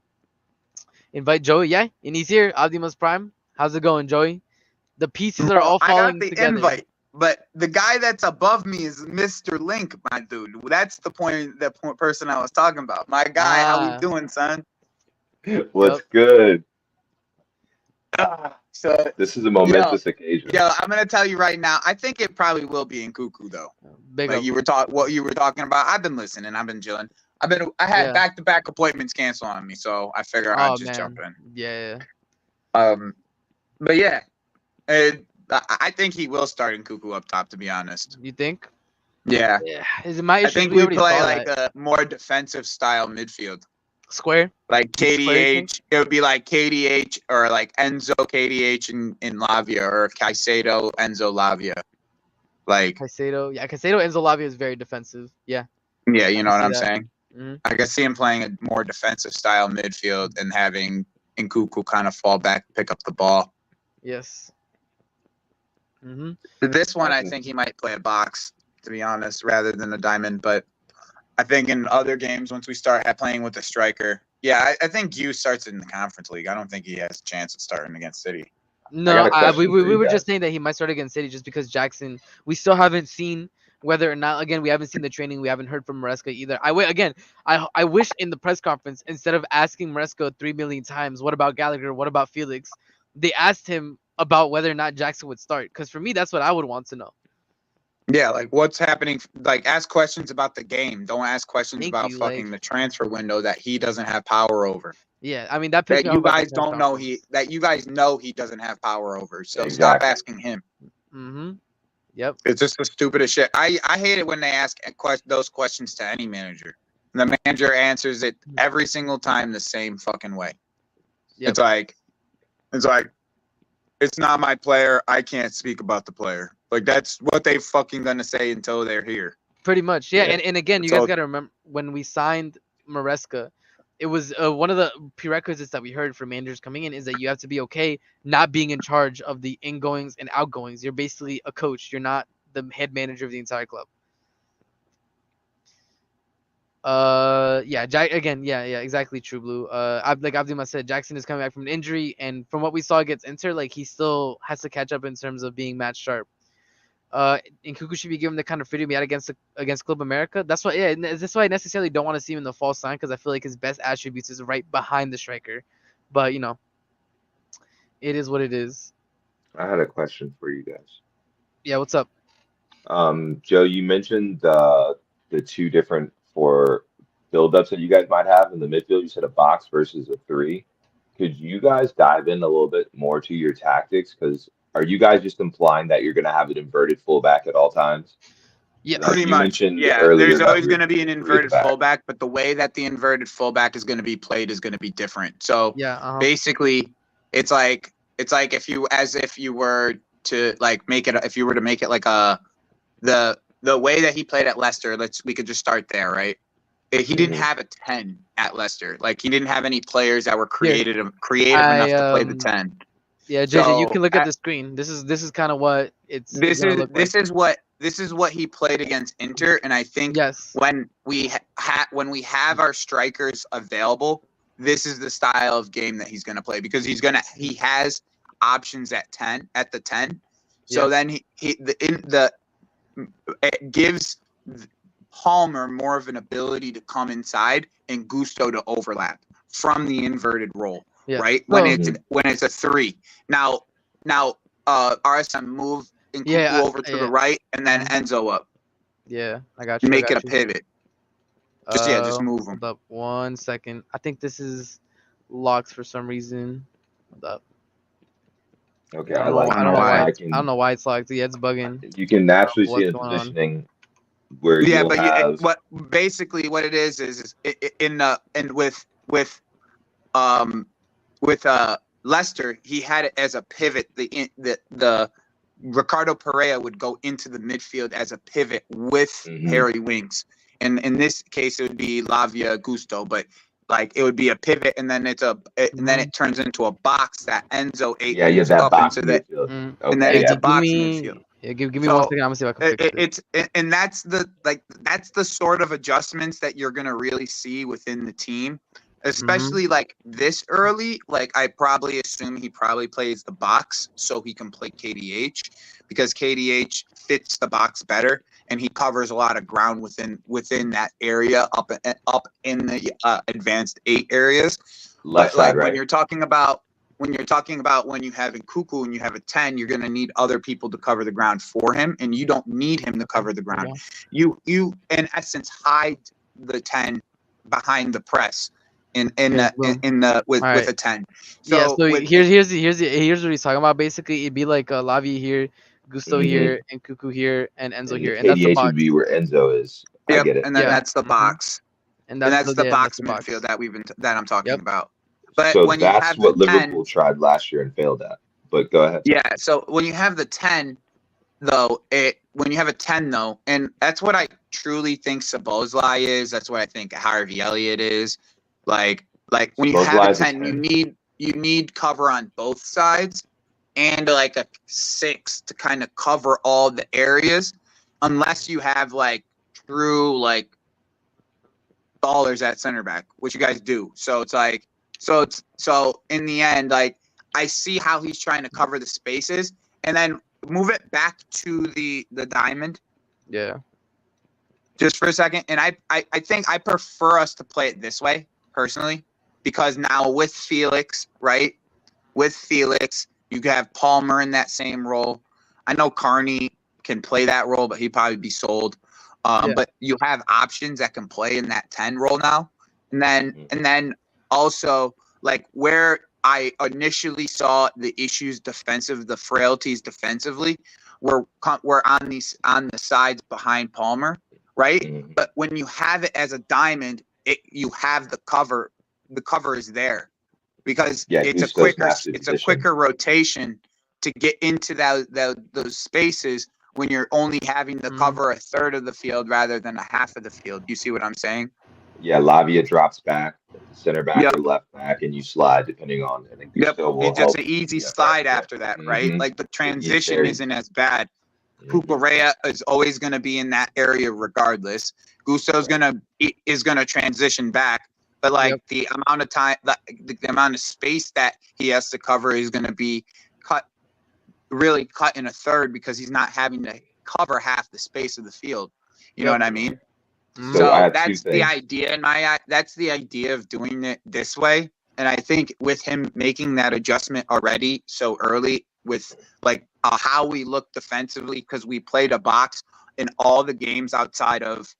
Invite Joey, yeah, and he's here. Optimus Prime, how's it going, Joey? The pieces are Bro, all I got falling the together. invite, but the guy that's above me is Mr. Link, my dude. That's the person I was talking about. My guy, how we doing, son? What's good? So This is a momentous occasion. yeah, I'm gonna tell you right now. I think it probably will be in Cuckoo though. Big Like up. what you were talking about. I've been listening. I've been chilling. I had back-to-back appointments cancel on me, so I figured I'd just jump in. Yeah. But yeah, I think he will start in Cuckoo up top. To be honest. You think? Yeah. Yeah. Is it my issue? I think we play like a more defensive style midfield. Square. Like KDH, it would be like KDH or like Enzo KDH in Lavia or Caicedo Enzo Lavia. Like Caicedo, Enzo Lavia is very defensive. Yeah. Yeah, you know what I'm saying. Mm-hmm. I can see him playing a more defensive style midfield and having Nkuku kind of fall back, pick up the ball. Yes. Mm-hmm. This one, I think he might play a box, to be honest, rather than a diamond. But I think in other games, once we start playing with a striker, yeah, I think Yu starts in the Conference League. I don't think he has a chance of starting against City. No, we were just saying that he might start against City just because Jackson. We still haven't seen whether or not. Again, we haven't seen the training. We haven't heard from Maresca either. I wish in the press conference, instead of asking Maresca 3 million times, what about Gallagher? What about Felix? They asked him about whether or not Jackson would start. Because for me, that's what I would want to know. Yeah, like what's happening? Like ask questions about the game. Don't ask questions about fucking the transfer window that he doesn't have power over. Yeah, I mean that you guys don't know you guys know he doesn't have power over. So stop asking him. Mm-hmm. Yep. It's just the stupidest shit. I hate it when they ask those questions to any manager. The manager answers it every single time the same fucking way. Yep. It's like it's not my player. I can't speak about the player. Like that's what they fucking gonna say until they're here. Pretty much, yeah. And again, you guys gotta remember when we signed Maresca, it was one of the prerequisites that we heard from managers coming in is that you have to be okay not being in charge of the ingoings and outgoings. You're basically a coach. You're not the head manager of the entire club. Exactly, True Blue. Like Abdullah said, Jackson is coming back from an injury, and from what we saw against Inter, like he still has to catch up in terms of being match sharp. Nkuku should be given the kind of freedom he had against Club America. That's why, that's why I necessarily don't want to see him in the false sign because I feel like his best attributes is right behind the striker. But it is what it is. I had a question for you guys. Yeah, what's up? Joe, you mentioned the two different build-ups that you guys might have in the midfield. You said a box versus a 3. Could you guys dive in a little bit more to your tactics? Because are you guys just implying that you're going to have an inverted fullback at all times? Yeah, pretty much. Yeah, there's always going to be an inverted fullback, but the way that the inverted fullback is going to be played is going to be different. So basically, it's like if you were to make it like the way that he played at Leicester. We could just start there, right? He didn't have a 10 at Leicester. Like he didn't have any players that were creative enough to play the 10. Yeah, JJ, you can look at the screen. This is kind of what this is what he played against Inter, and I think when we have our strikers available, this is the style of game that he's going to play, because he has options at the 10. So then it gives Palmer more of an ability to come inside and Gusto to overlap from the inverted role, right? When it's a 3. Now RSM move and Cuckoo over to the right, and then Enzo up. Yeah, I got you. Make it a pivot. Just move them. Hold up 1 second. I think this is locked for some reason. Hold up. Okay, I don't know why it's locked. Yeah, it's bugging. You can naturally see the positioning where what it is with Leicester, he had it as a pivot. The Ricardo Pereira would go into the midfield as a pivot with Harry Winks, and in this case it would be Lavia Gusto, but like it would be a pivot, and then and then it turns into a box that Enzo up into the midfield, and then it's a box midfield. Yeah, give me 1 second. I'm gonna see if I can fix it. And that's the sort of adjustments that you're gonna really see within the team, especially like this early. Like I probably assume he probably plays the box so he can play KDH, because KDH fits the box better and he covers a lot of ground within that area up in the advanced 8 areas. Left side, right? When you're talking about when you have a Cuckoo and you have a 10, you're going to need other people to cover the ground for him, and you don't need him to cover the ground. Yeah. You in essence hide the 10 behind the press with a 10. So here's what he's talking about. Basically, it'd be like Lavi here, Gusto here, and Cuckoo here, and Enzo here, and that's the box. Would be where Enzo is. I get it. And then that's the box, and that's the box midfield that I'm talking about. But so when that's you have what the Liverpool 10, tried last year and failed at. But go ahead. Yeah. So when you have the 10, though, and that's what I truly think Szoboszlai is. That's what I think Harvey Elliott is. Like when you have a 10, you need cover on both sides, and like a 6 to kind of cover all the areas, unless you have like true like ballers at center back, which you guys do. So it's like. So in the end, like I see how he's trying to cover the spaces and then move it back to the diamond. Yeah. Just for a second. And I think I prefer us to play it this way personally, because now with Felix, right? With Felix, you have Palmer in that same role. I know Carney can play that role, but he'd probably be sold. But you have options that can play in that 10 role now. And then also, like where I initially saw the issues the frailties defensively, were on the sides behind Palmer, right? But when you have it as a diamond, you have the cover. The cover is there because it's a quicker rotation to get into those spaces when you're only having to cover a third of the field rather than a half of the field. You see what I'm saying? Yeah, Lavia drops back, center back or left back, and you slide depending on. And it's just an easy slide after that, right? Like the transition isn't as bad. Cucurella is always going to be in that area regardless. Gusto's is gonna transition back, but like the amount of time, the amount of space that he has to cover is going to be cut in a third, because he's not having to cover half the space of the field. You know what I mean? So that's the idea that's the idea of doing it this way. And I think with him making that adjustment already so early with like how we look defensively, because we played a box in all the games outside of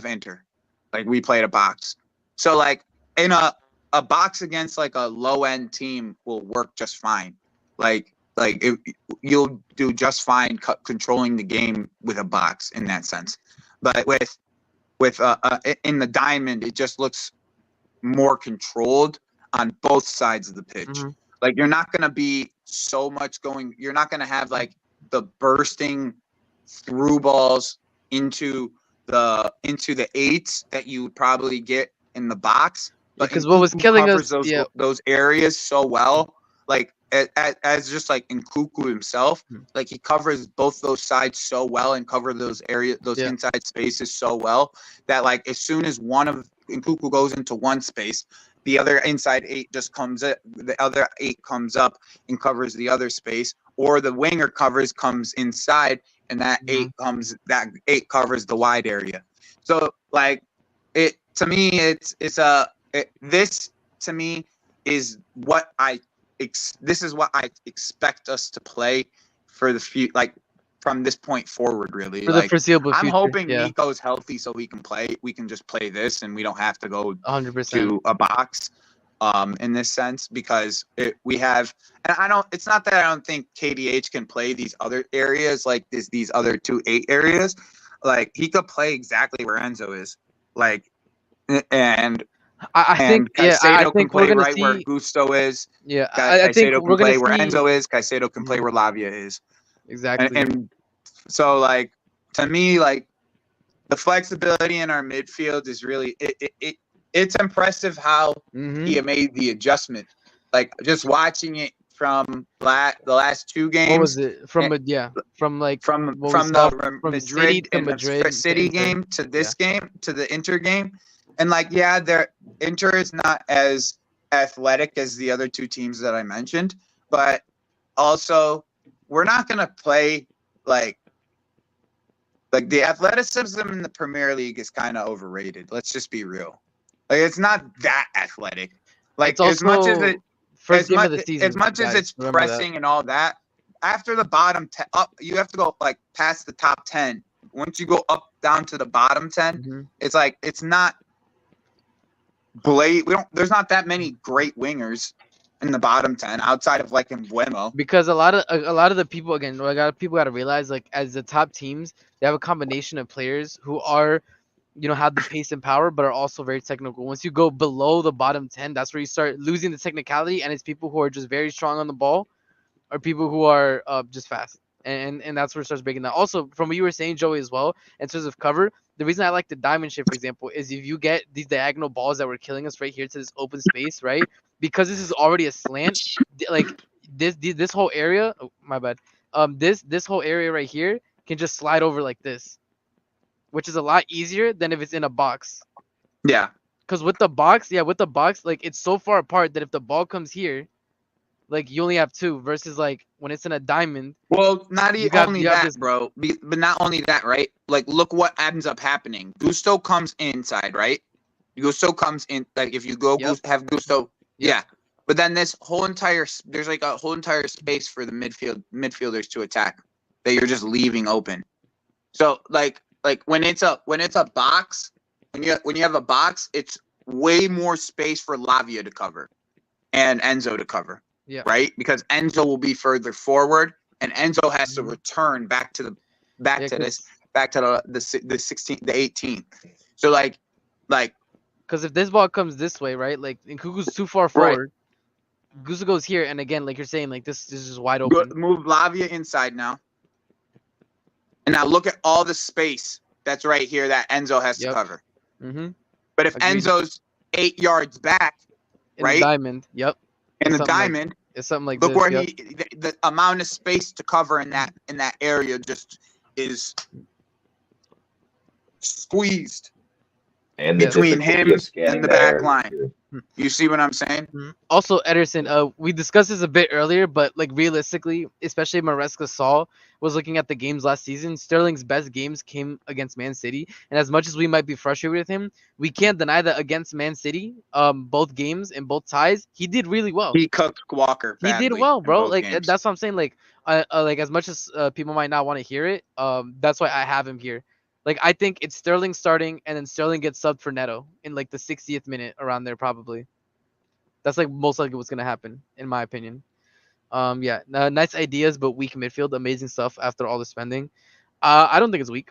Inter. Like we played a box. So like in a box against like a low end team will work just fine. You'll do just fine controlling the game with a box in that sense. But with in the diamond, it just looks more controlled on both sides of the pitch. Like you're not going to be so much going. You're not going to have like the bursting through balls into the 8s that you would probably get in the box. but because what was killing us, those areas so well, like as just like Nkunku himself, like he covers both those sides so well and cover those inside spaces so well that like as soon as one of Nkunku goes into one space, the other inside 8 just comes up, the other 8 comes up and covers the other space, or the winger comes inside and that 8 covers the wide area. So like this to me is what this is what I expect us to play for the future, like from this point forward, really. For the foreseeable future. I'm hoping Nico's healthy so he can play. We can just play this and we don't have to go 100% to a box in this sense, because we have, and it's not that I don't think KDH can play these other areas, like these other 2-8 areas. Like he could play exactly where Enzo is. Like, and I think Caicedo can play right where Gusto is. Yeah, I think Caicedo can play where Enzo is. Caicedo can play where Lavia is. Exactly. And so, like, to me, like, the flexibility in our midfield is really it's impressive how he made the adjustment. Like, just watching it from the last 2 games. What was it? From the Madrid and City game to this game to the Inter game. And like, Inter is not as athletic as the other 2 teams that I mentioned, but also we're not going to play like the athleticism in the Premier League is kind of overrated. Let's just be real. Like, it's not that athletic. Like, as much as it's pressing and all that, after the bottom 10 up, you have to go like past the top 10. Once you go up down to the bottom 10, it's like it's not. There's not that many great wingers in the bottom 10 outside of like Embuemo. Because a lot of the people, again, people got to realize, like, as the top teams, they have a combination of players who are, have the pace and power, but are also very technical. Once you go below the bottom 10, that's where you start losing the technicality, and it's people who are just very strong on the ball, or people who are just fast. And that's where it starts breaking down. Also, from what you were saying, Joey, as well, in terms of cover, the reason I like the diamond shape, for example, is if you get these diagonal balls that were killing us right here to this open space, right? Because this is already a slant, like this whole area. Oh, my bad. This whole area right here can just slide over like this, which is a lot easier than if it's in a box. Yeah. Because with the box, like, it's so far apart that if the ball comes here, like, you only have 2 versus like when it's in a diamond. Well, not only that, bro. But not only that, right? Like, look what ends up happening. Gusto comes inside, right? Gusto comes in. Like, if you go have Gusto, yeah. But then there's like a whole entire space for the midfielders to attack that you're just leaving open. So like when it's a box, when you have a box, it's way more space for Lavia to cover and Enzo to cover. Yeah. Right? Because Enzo will be further forward, and Enzo has to return back to the 16th, the 18th. So like, because if this ball comes this way, right? Like, Nkunku's too far forward. Gusto goes here, and again, like you're saying, like this is wide open. Move Lavia inside now, and now look at all the space that's right here that Enzo has to cover. But if Enzo's 8 yards back, in the diamond, in the diamond. It's something like look this. Where the amount of space to cover in that area just is squeezed and between him and the back line. You see what I'm saying? Also, Ederson, we discussed this a bit earlier, but like realistically, especially Maresca was looking at the games last season. Sterling's best games came against Man City, and as much as we might be frustrated with him, we can't deny that against Man City, both games and both ties, he did really well. He cooked Walker. He did well, bro. Like games. That's what I'm saying. Like, like as much as people might not want to hear it, that's why I have him here. Like, I think it's Sterling starting, and then Sterling gets subbed for Neto in like the 60th minute, around there probably. That's like most likely what's gonna happen, in my opinion. Nice ideas, but weak midfield. Amazing stuff after all the spending. I don't think it's weak.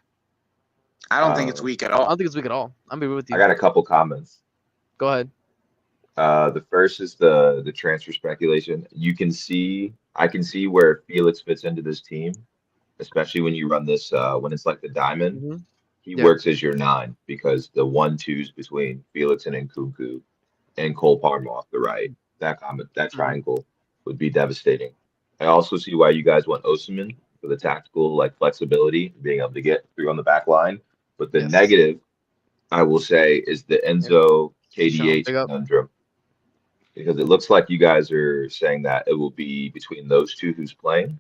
I don't think it's weak at all. I don't think it's weak at all. I'm gonna be with you. I got a couple comments. Go ahead. The first is the transfer speculation. I can see where Felix fits into this team, especially when you run this when it's like the diamond. He works as your 9 because the 1-2s between Felix and Nkunku and Cole Palmer off the right. That triangle would be devastating. I also see why you guys want Oshimen for the tactical flexibility, being able to get through on the back line. But the negative, I will say, is the Enzo KDH conundrum. Because it looks like you guys are saying that it will be between those two who's playing.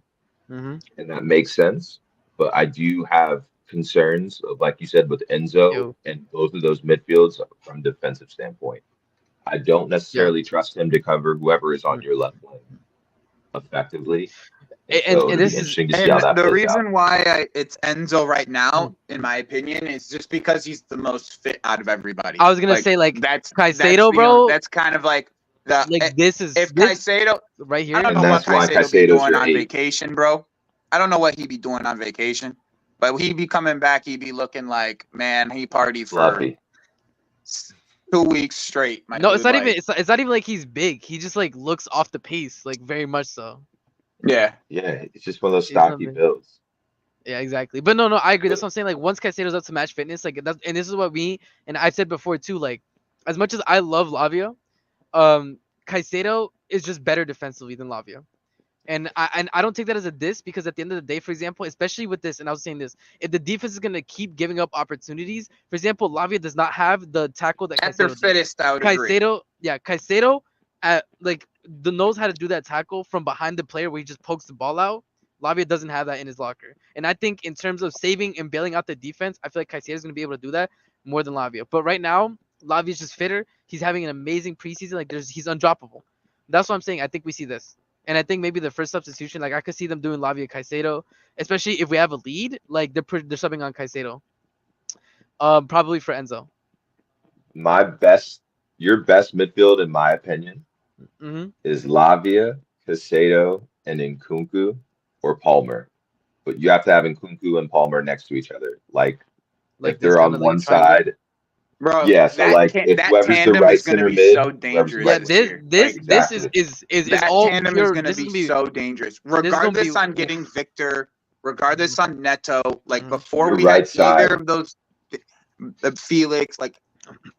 And that makes sense. But I do have concerns of, like you said, with Enzo and both of those midfields from a defensive standpoint. I don't necessarily trust him to cover whoever is on your left wing effectively. And this is the reason why it's Enzo right now, in my opinion, is just because he's the most fit out of everybody. I was gonna say that's Caicedo, bro. That's kind of like Caicedo right here. I don't know what Caicedo be doing on vacation, bro. I don't know what he'd be doing on vacation, but he'd be coming back. He'd be looking like, man, he partied for 2 weeks straight. No, it's not even. It's not even like he's big. He just like looks off the pace, like very much so. Yeah. It's just one of those stocky builds. Yeah, exactly. But no, I agree. That's what I'm saying. Like once Caicedo's up to match fitness, like that's, and this is what and I've said before too. Like as much as I love Lavia, Caicedo is just better defensively than Lavia. And I don't take that as a diss, because at the end of the day, for example, especially with this, and I was saying this, if the defense is going to keep giving up opportunities, for example, Lavia does not have the tackle that Caicedo does. Fittest, I would agree. Caicedo knows how to do that tackle from behind the player where he just pokes the ball out. Lavia doesn't have that in his locker. And I think in terms of saving and bailing out the defense, I feel like Caicedo is going to be able to do that more than Lavia. But right now, Lavia's just fitter. He's having an amazing preseason. Like he's undroppable. That's what I'm saying. I think we see this. And I think maybe the first substitution, like I could see them doing Lavia Caicedo, especially if we have a lead. Like they're subbing on Caicedo. Probably for Enzo. Your best midfield, in my opinion, is Lavia, Caicedo, and Nkunku or Palmer. But you have to have Nkunku and Palmer next to each other. Like if they're on one side. Bro, yeah, so like if whoever's the right center mid, so dangerous. Yeah, this is all tandem pure. Is going to be so dangerous. Regardless on getting Victor, regardless on Neto, like before we had either of those, Felix, like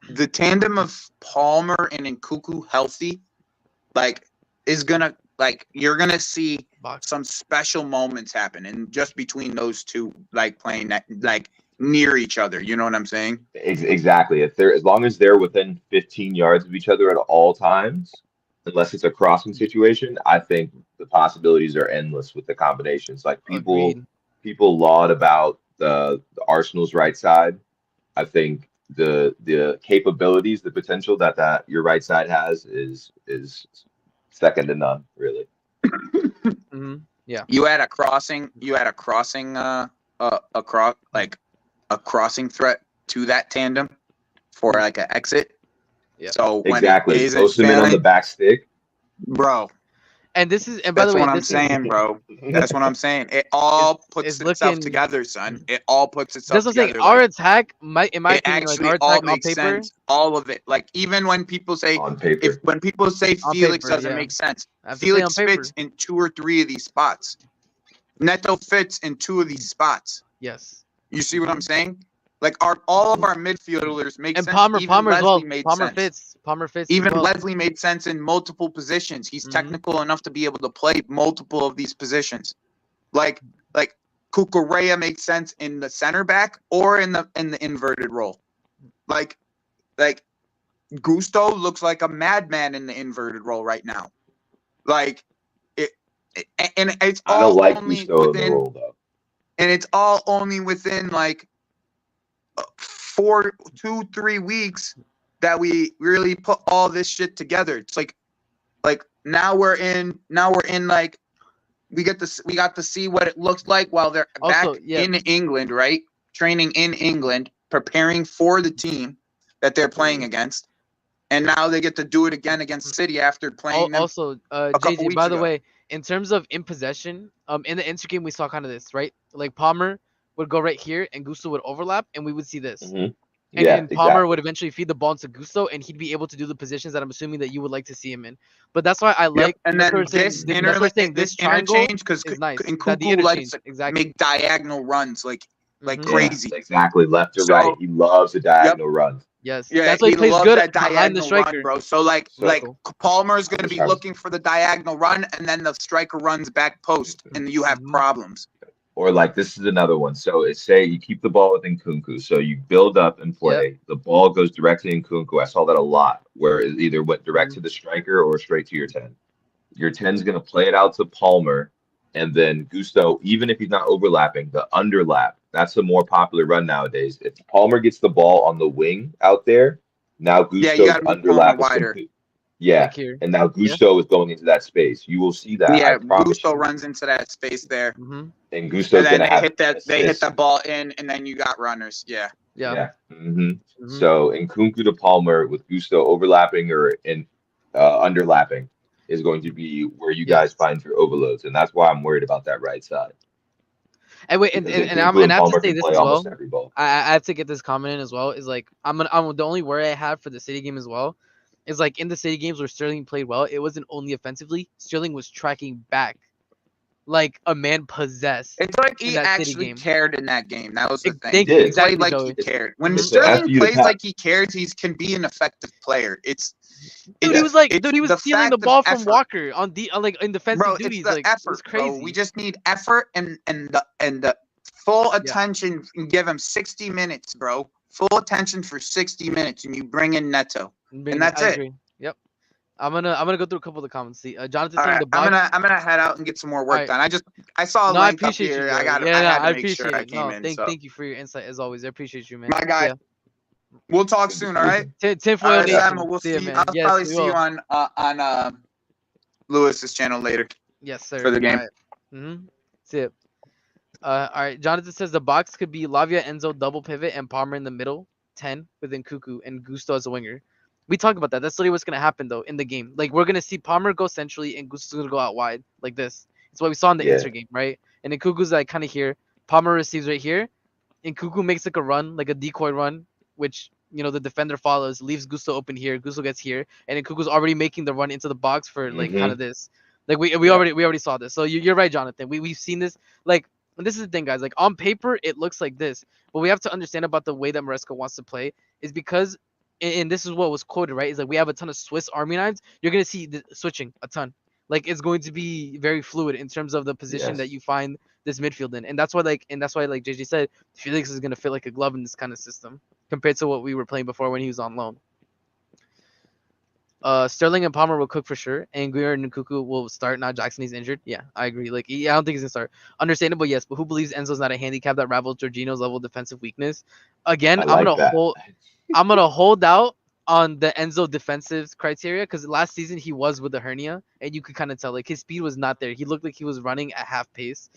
the tandem of Palmer and Nkunku healthy, like is gonna you're gonna see some special moments happen, and just between those two, like playing that near each other, you know what I'm saying? Exactly. As long as they're within 15 yards of each other at all times, unless it's a crossing situation, I think the possibilities are endless with the combinations. Like people laud about the Arsenal's right side. I think the capabilities, the potential that your right side has is second to none, really. Yeah. You had a crossing a crossing threat to that tandem for like an exit. Yeah. So when post him in on the back stick, bro. And this is, and by the way, that's what I'm saying, bro. That's what I'm saying. It all puts itself together, son. It all puts itself together. That's what I'm saying. Our attack, in my opinion, like our attack on paper, sense. All of it. Like even when people say when people say Felix doesn't make sense, Felix fits in 2 or 3 of these spots. Neto fits in 2 of these spots. Yes. You see what I'm saying? Like all of our midfielders make sense. And Palmer as well. Palmer fits. Even Leslie made sense in multiple positions. He's technical enough to be able to play multiple of these positions. Like Cucurella makes sense in the center back or in the inverted role. Like Gusto looks like a madman in the inverted role right now. Like and it's all I don't like only Gusto in the role though. And it's all only within like 2-3 weeks that we really put all this shit together. It's like now we're in like we got to see what it looks like while they're back in England, right? Training in England, preparing for the team that they're playing against. And now they get to do it again against City after playing them JJ, by the way, in terms of in possession, in the Inter game we saw kind of this, right? Like Palmer would go right here and Gusto would overlap and we would see this. And then Palmer would eventually feed the ball to Gusto and he'd be able to do the positions that I'm assuming that you would like to see him in. But that's why I like and then this interchange because nice. Nkunku likes to make diagonal runs like crazy. Exactly, left to right. He loves the diagonal runs. Yes. Yeah, that's why he plays loves good that behind the diagonal striker, run, bro. So like Palmer is going to be looking for the diagonal run, and then the striker runs back post, and you have problems. Or like this is another one. So it's say you keep the ball within Nkunku. So you build up and play. Yep. The ball goes directly in Nkunku. I saw that a lot, where it either went direct to the striker or straight to your 10. Your 10's going to play it out to Palmer, and then Gusto, even if he's not overlapping, the underlap. That's a more popular run nowadays. If Palmer gets the ball on the wing out there, now Gusto's underlap is complete. Yeah, like and now Gusto is going into that space. You will see that. Yeah, Gusto runs into that space there, and Gusto's going to have they hit that ball in, and then you got runners. Yeah. So Nkunku to Palmer with Gusto overlapping or in underlapping is going to be where you guys find your overloads, and that's why I'm worried about that right side. And wait, and I have to say this as well. I have to get this comment in as well. Is like I'm the only worry I have for the City game as well. Is like in the City games where Sterling played well, it wasn't only offensively. Sterling was tracking back like a man possessed. It's like he actually cared in that game. That was the thing. He exactly like he cared. When Sterling plays like he cares, he can be an effective player. Dude, he was stealing the ball from Walker on like in defensive duties. It's the effort, it's crazy. Bro. We just need effort and the full attention. And give him 60 minutes, bro. Full attention for 60 minutes, and you bring in Neto, and that's it. Agree. Yep. I'm gonna go through a couple of the comments. See, Jonathan saying the box. I'm gonna head out and get some more work done. I saw a link up here. I had to make sure I came in. Thank you for your insight as always. I appreciate you, man. My guy. Yeah. We'll talk soon, all right? Tinfoil Nation. We'll see you. I'll probably see you on Lewis's channel later. Yes, sir. For the game. Right. See it. All right. Jonathan says the box could be Lavia, Enzo, double pivot, and Palmer in the middle, 10 with Nkunku and Gusto as a winger. We talked about that. That's literally what's gonna happen though in the game. Like we're gonna see Palmer go centrally and Gusto's gonna go out wide like this. It's what we saw in the Inter game, right? And Nkunku's like kind of here. Palmer receives right here. Nkunku makes like a run, like a decoy run, which the defender follows, leaves Gusto open here. Gusto gets here, and Nkunku's already making the run into the box for like kind of this. Like we already saw this. So you're right, Jonathan. We've seen this. Like this is the thing, guys. Like on paper, it looks like this, but we have to understand about the way that Maresca wants to play is because. And this is what was quoted, right? Is like we have a ton of Swiss Army knives. You're gonna see the switching a ton. Like it's going to be very fluid in terms of the position that you find this midfield in, and that's why like JJ said, Felix is gonna fit like a glove in this kind of system compared to what we were playing before when he was on loan. Sterling and Palmer will cook for sure, and Guerrero and Nkunku will start. Now Jackson is injured. Yeah, I agree. Like I don't think he's gonna start. Understandable, yes, but who believes Enzo's not a handicap that rivals Jorginho's level of defensive weakness? Again, I'm gonna hold out on the Enzo defensive criteria because last season he was with the hernia, and you could kind of tell like his speed was not there. He looked like he was running at half pace.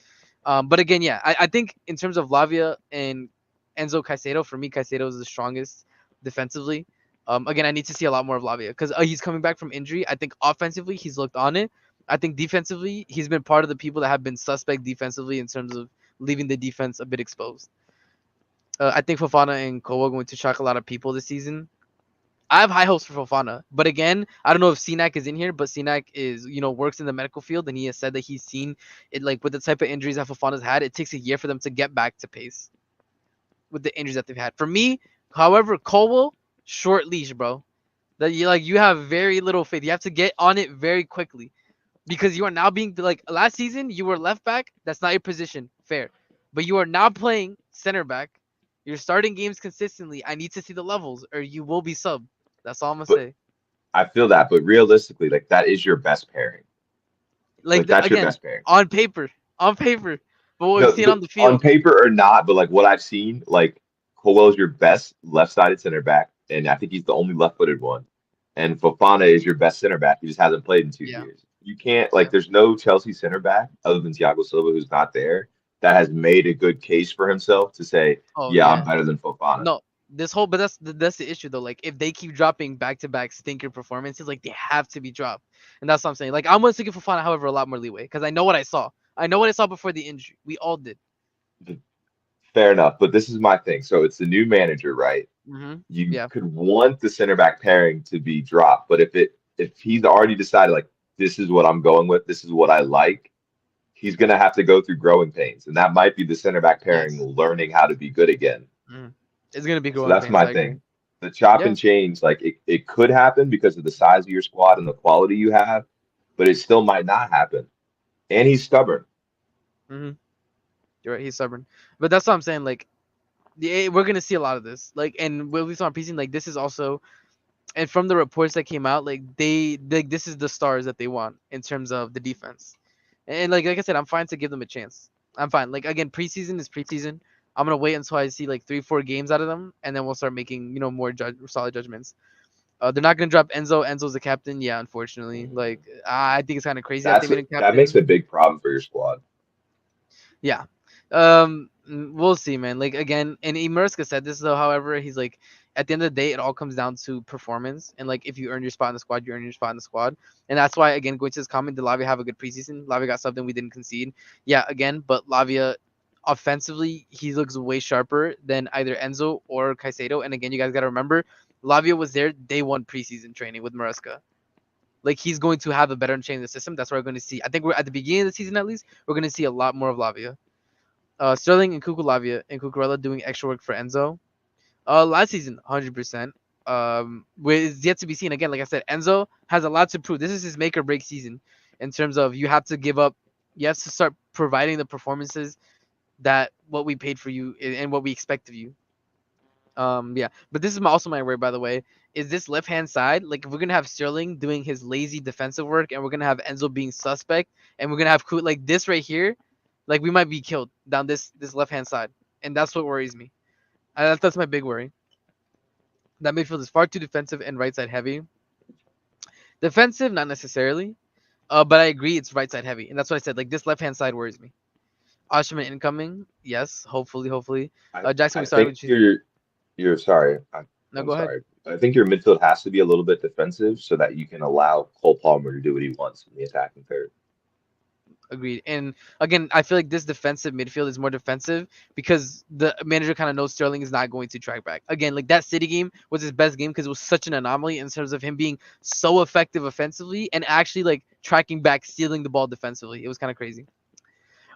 But again, I think in terms of Lavia and Enzo Caicedo, for me, Caicedo is the strongest defensively. Again, I need to see a lot more of Lavia because he's coming back from injury. I think offensively he's looked on it. I think defensively he's been part of the people that have been suspect defensively in terms of leaving the defense a bit exposed. I think Fofana and Kowa are going to shock a lot of people this season. I have high hopes for Fofana, but again, I don't know if Sinak is in here, but Sinak is, works in the medical field, and he has said that he's seen it like with the type of injuries that Fofana's had, it takes a year for them to get back to pace with the injuries that they've had. For me, however, Kowa, short leash, bro. That you have very little faith. You have to get on it very quickly because you are now being like last season you were left back. That's not your position, fair, but you are now playing center back. You're starting games consistently. I need to see the levels, or you will be sub. That's all I'm gonna say. I feel that, but realistically, like that is your best pairing. Like that's again, your best pairing on paper. But what we've seen on the field, on paper or not, but like what I've seen, like Colwell is your best left-sided center back, and I think he's the only left-footed one. And Fofana is your best center back. He just hasn't played in 2 years. You can't there's no Chelsea center back other than Thiago Silva who's not there that has made a good case for himself to say, I'm better than Fofana. No, but that's the issue though. Like if they keep dropping back-to-back stinker performances, like they have to be dropped, and that's what I'm saying. Like I'm going to give Fofana, however, a lot more leeway because I know what I saw. I know what I saw before the injury. We all did. Fair enough, but this is my thing. So it's the new manager, right? Mm-hmm. You could want the center back pairing to be dropped, but if he's already decided like this is what I'm going with, this is what I like, he's gonna have to go through growing pains, and that might be the center back pairing learning how to be good again. It's gonna be growing. So that's pains, my thing. the chop and change, like it could happen because of the size of your squad and the quality you have, but it still might not happen. And he's stubborn. Mm-hmm. You're right. He's stubborn, but that's what I'm saying. Like, we're gonna see a lot of this. Like, and what we saw on preseason, like this is also, and from the reports that came out, like this is the stars that they want in terms of the defense. And like I said, I'm fine to give them a chance. I'm fine. Like again, preseason is preseason. I'm gonna wait until I see like 3-4 games out of them, and then we'll start making more solid judgments. They're not gonna drop Enzo. Enzo's the captain. Yeah, unfortunately. Like I think it's kind of crazy that they made him captain. That makes a big problem for your squad. Yeah. We'll see, man. Like again, and Maresca said this though. However, he's like, at the end of the day, it all comes down to performance. And like, if you earn your spot in the squad, you earn your spot in the squad. And that's why, again, going to this comment, did Lavia have a good preseason? Lavia got something we didn't concede. Yeah, again, but Lavia, offensively, he looks way sharper than either Enzo or Caicedo. And again, you guys got to remember, Lavia was there day one preseason training with Maresca. Like, he's going to have a better understanding of the system. That's what we're going to see. I think we're at the beginning of the season, at least, we're going to see a lot more of Lavia. Sterling and Lavia and Cucurella doing extra work for Enzo. Last season, 100%. Is yet to be seen. Again, like I said, Enzo has a lot to prove. This is his make or break season in terms of you have to give up. You have to start providing the performances that what we paid for you and what we expect of you. Yeah. But this is also my worry, by the way. Is this left hand side, like if we're gonna have Sterling doing his lazy defensive work and we're gonna have Enzo being suspect and we're gonna have like this right here, like we might be killed down this left hand side, and that's what worries me. That's my big worry. That midfield is far too defensive and right side heavy. Defensive, not necessarily, but I agree it's right side heavy, and that's what I said. Like this left hand side worries me. Oshimen incoming, yes, hopefully. Jackson, we started with you're sorry. No, go ahead. I think your midfield has to be a little bit defensive so that you can allow Cole Palmer to do what he wants in the attacking third. Agreed. And again, I feel like this defensive midfield is more defensive because the manager kind of knows Sterling is not going to track back. Again, like that City game was his best game because it was such an anomaly in terms of him being so effective offensively and actually like tracking back, stealing the ball defensively. It was kind of crazy.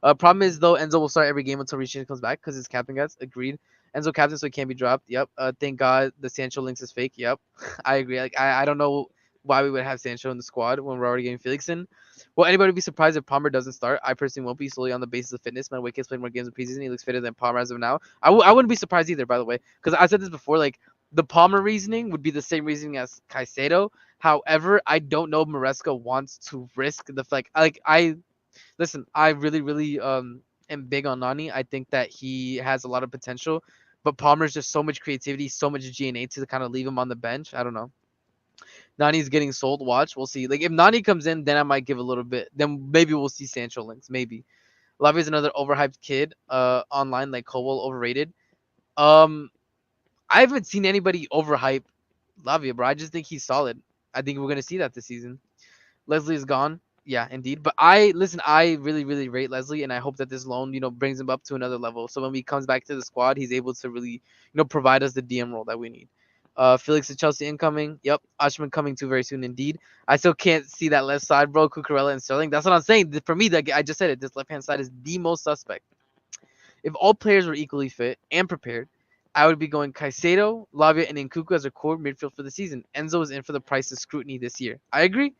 Problem is though, Enzo will start every game until Richie comes back because his captain guys. Agreed. Enzo captain, so he can't be dropped. Yep. Thank God the Sancho links is fake. Yep. I agree. Like I don't know why we would have Sancho in the squad when we're already getting Felix in. Will anybody be surprised if Palmer doesn't start? I personally won't be, solely on the basis of fitness. Man, Wake's played more games in preseason. He looks fitter than Palmer as of now. I wouldn't be surprised either, by the way, because I said this before. Like the Palmer reasoning would be the same reasoning as Caicedo. However, I don't know if Maresca wants to risk the fact. Listen, I really am big on Nani. I think that he has a lot of potential, but Palmer's just so much creativity, so much GNA to kind of leave him on the bench. I don't know. Nani's getting sold. Watch, we'll see. Like if Nani comes in, then I might give a little bit. Then maybe we'll see Sancho links. Maybe. Lavia's another overhyped kid. Online like Cobol overrated. I haven't seen anybody overhype Lavia, bro. I just think he's solid. I think we're gonna see that this season. Leslie is gone. Yeah, indeed. But I really rate Leslie, and I hope that this loan, brings him up to another level. So when he comes back to the squad, he's able to really, provide us the DM role that we need. Felix and Chelsea incoming. Yep. Oshimen coming too very soon indeed. I still can't see that left side, bro. Cucurella and Sterling. That's what I'm saying. For me, I just said it. This left-hand side is the most suspect. If all players were equally fit and prepared, I would be going Caicedo, Lavia, and Nkunku as a core midfield for the season. Enzo is in for the price of scrutiny this year. I agree.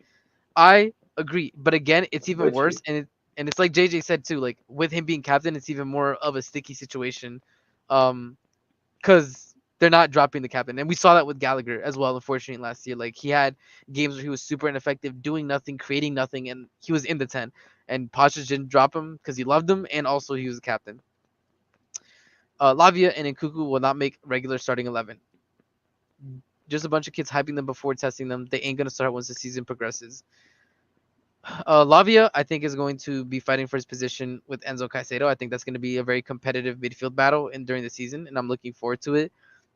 But again, it's even worse, and it's like JJ said too. Like with him being captain, it's even more of a sticky situation, because they're not dropping the captain, and we saw that with Gallagher as well. Unfortunately, last year, like he had games where he was super ineffective, doing nothing, creating nothing, and he was in the 10. And Pochich didn't drop him because he loved him, and also he was a captain. Lavia and Nkunku will not make regular starting 11. Just a bunch of kids hyping them before testing them. They ain't gonna start once the season progresses. Lavia, I think, is going to be fighting for his position with Enzo Caicedo. I think that's going to be a very competitive midfield battle during the season, and I'm looking forward to it.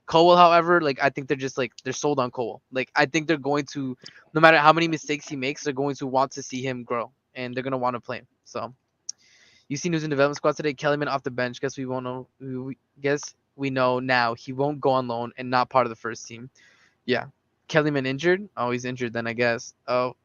Cole, however, I think they're sold on Cole. I think they're going to, no matter how many mistakes he makes, they're going to want to see him grow, and they're going to want to play him. So, you see news in development squad today. Kellyman off the bench. Guess we won't know. Guess we know now he won't go on loan and not part of the first team. Yeah, Kellyman injured. Oh, he's injured then, I guess. Oh.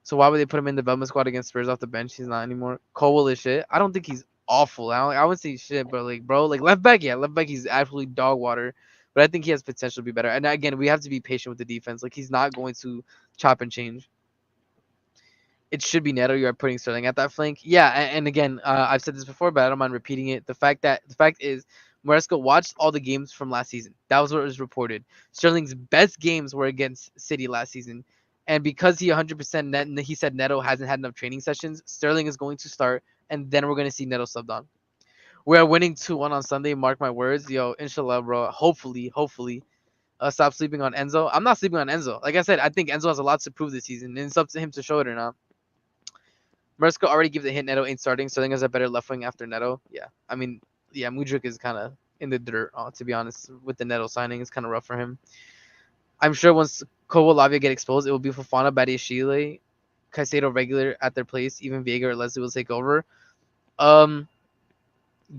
So why would they put him in the development squad against Spurs off the bench? He's not anymore. Cole is shit. I don't think he's awful. I wouldn't say shit, but bro, left back, he's absolutely dog water. but I think he has potential to be better. And again, we have to be patient with the defense. Like, he's not going to chop and change. It should be Neto. You are putting Sterling at that flank. Yeah, and again, I've said this before, but I don't mind repeating it. The fact is, Maresca watched all the games from last season. That was what was reported. Sterling's best games were against City last season, and because he 100% net, he said Neto hasn't had enough training sessions. Sterling is going to start, and then we're going to see Neto subbed on. We are winning 2-1 on Sunday. Mark my words, yo. Inshallah, bro. Hopefully. Stop sleeping on Enzo. I'm not sleeping on Enzo. Like I said, I think Enzo has a lot to prove this season, and it's up to him to show it or not. Maresca already gives a hint. Neto ain't starting. Sterling has a better left wing after Neto. Yeah, I mean, yeah, Mudryk is kind of in the dirt, to be honest. With the Neto signing, it's kind of rough for him. I'm sure once Kovo Lavia get exposed, it will be Fofana, Badiashile, Caicedo regular at their place. Even Vega or Leslie will take over.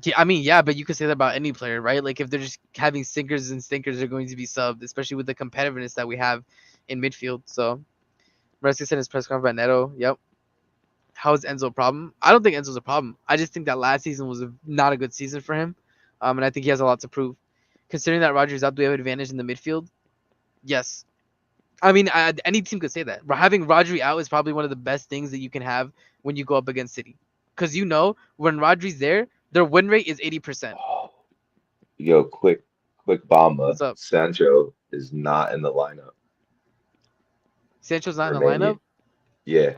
Yeah, I mean, yeah, but you could say that about any player, right? Like, if they're just having sinkers and stinkers, they're going to be subbed, especially with the competitiveness that we have in midfield. So, Maresca said in his press conference about Neto. Yep. How is Enzo a problem? I don't think Enzo's a problem. I just think that last season was not a good season for him, and I think he has a lot to prove. Considering that Rodgers out, do we have advantage in the midfield? Yes. I mean, any team could say that. Having Rodri out is probably one of the best things that you can have when you go up against City, because when Rodri's there, their win rate is 80%. Yo, quick bomba. What's up? Sancho is not in the lineup. Sancho's not in the lineup? Yeah.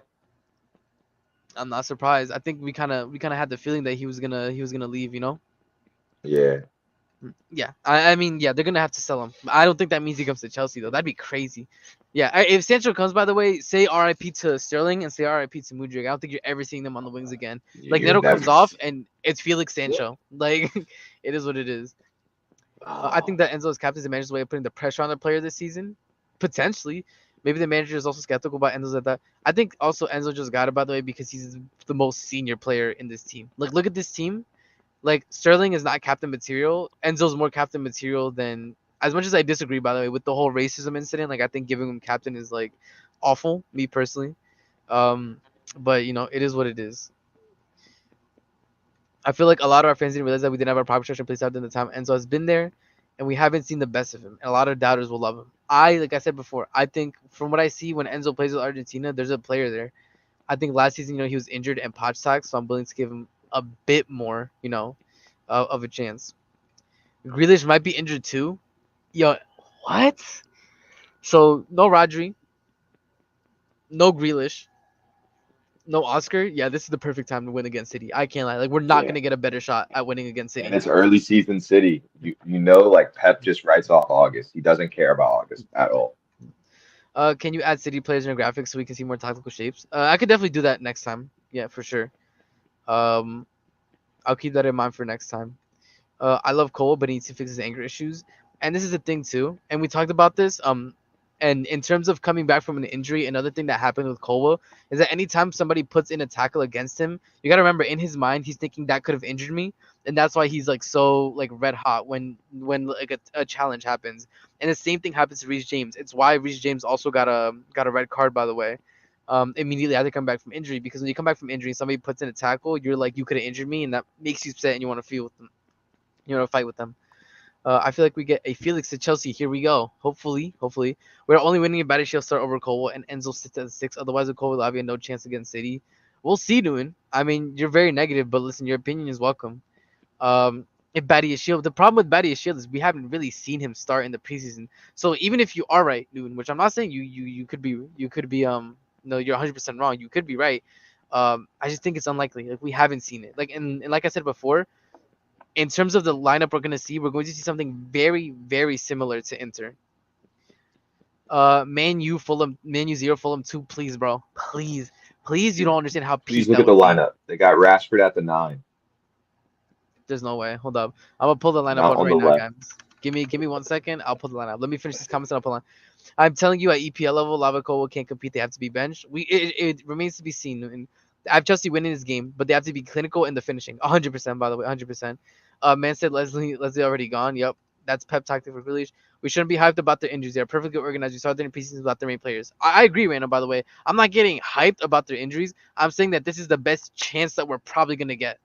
I'm not surprised. I think we kind of had the feeling that he was gonna leave. Yeah. Yeah. I mean, yeah, they're gonna have to sell him. I don't think that means he comes to Chelsea though. That'd be crazy. Yeah. If Sancho comes, by the way, say RIP to Sterling and say RIP to Mudryk. I don't think you're ever seeing them on the wings again. Like, Neto comes off and it's Felix Sancho. Like, it is what it is. I think that Enzo's captain's manager's way of putting the pressure on the player this season, potentially. Maybe the manager is also skeptical about Enzo's at that. I think also Enzo just got it, by the way, because he's the most senior player in this team. Like, look at this team. Like, Sterling is not captain material. Enzo's more captain material than. As much as I disagree, by the way, with the whole racism incident, like, I think giving him captain is like awful, me personally. But it is what it is. I feel like a lot of our fans didn't realize that we didn't have our proper structure in place out in the time Enzo has been there, and we haven't seen the best of him. And a lot of doubters will love him. Like I said before, I think from what I see when Enzo plays with Argentina, there's a player there. I think last season, he was injured and potch tax, so I'm willing to give him a bit more, of a chance. Grealish might be injured too. Yo, what? So no Rodri, no Grealish, no Oscar. Yeah, this is the perfect time to win against City. I can't lie. Like, we're not gonna get a better shot at winning against City. And it's early season City. Like, Pep just writes off August. He doesn't care about August at all. Can you add City players in your graphics so we can see more tactical shapes? I could definitely do that next time. Yeah, for sure. I'll keep that in mind for next time. I love Cole, but he needs to fix his anger issues. And this is the thing too. And we talked about this. And in terms of coming back from an injury, another thing that happened with Cole is that anytime somebody puts in a tackle against him, you gotta remember, in his mind, he's thinking that could have injured me, and that's why he's like so like red hot when like a challenge happens. And the same thing happens to Reece James. It's why Reece James also got a red card, by the way. Immediately after come back from injury, because when you come back from injury, somebody puts in a tackle, you're like, you could have injured me, and that makes you upset, and you want to feel with them, fight with them. I feel like we get a Felix to Chelsea. Here we go. Hopefully. We're only winning if Badiashile start over Cole and Enzo sits at 6. Otherwise, with Cole, Lavia, no chance against City. We'll see, Lewin. I mean, you're very negative, but listen, your opinion is welcome. If Badiashile, the problem with Badiashile is we haven't really seen him start in the preseason. So even if you are right, Lewin, which I'm not saying you could be, no, you're 100% wrong. You could be right. I just think it's unlikely. Like, we haven't seen it. Like, and like I said before, in terms of the lineup we're going to see something very, very similar to Inter. Man U 0, Fulham 2, please, bro. Please, you don't understand how Please look at the lineup. They got Rashford at the 9. There's no way. Hold up. I'm going to pull the lineup up right now, guys. Give me 1 second. I'll pull the lineup. Let me finish this comment and I'll pull on. I'm telling you, at EPL level, Lavaco can't compete. They have to be benched. It remains to be seen. And I have Chelsea winning this game, but they have to be clinical in the finishing. 100%, by the way, 100%. Man said Leslie already gone. Yep, that's Pep tactic for Felix. We shouldn't be hyped about their injuries. They're perfectly organized. We saw their preseason without their main players. I agree, Randall, by the way. I'm not getting hyped about their injuries. I'm saying that this is the best chance that we're probably going to get.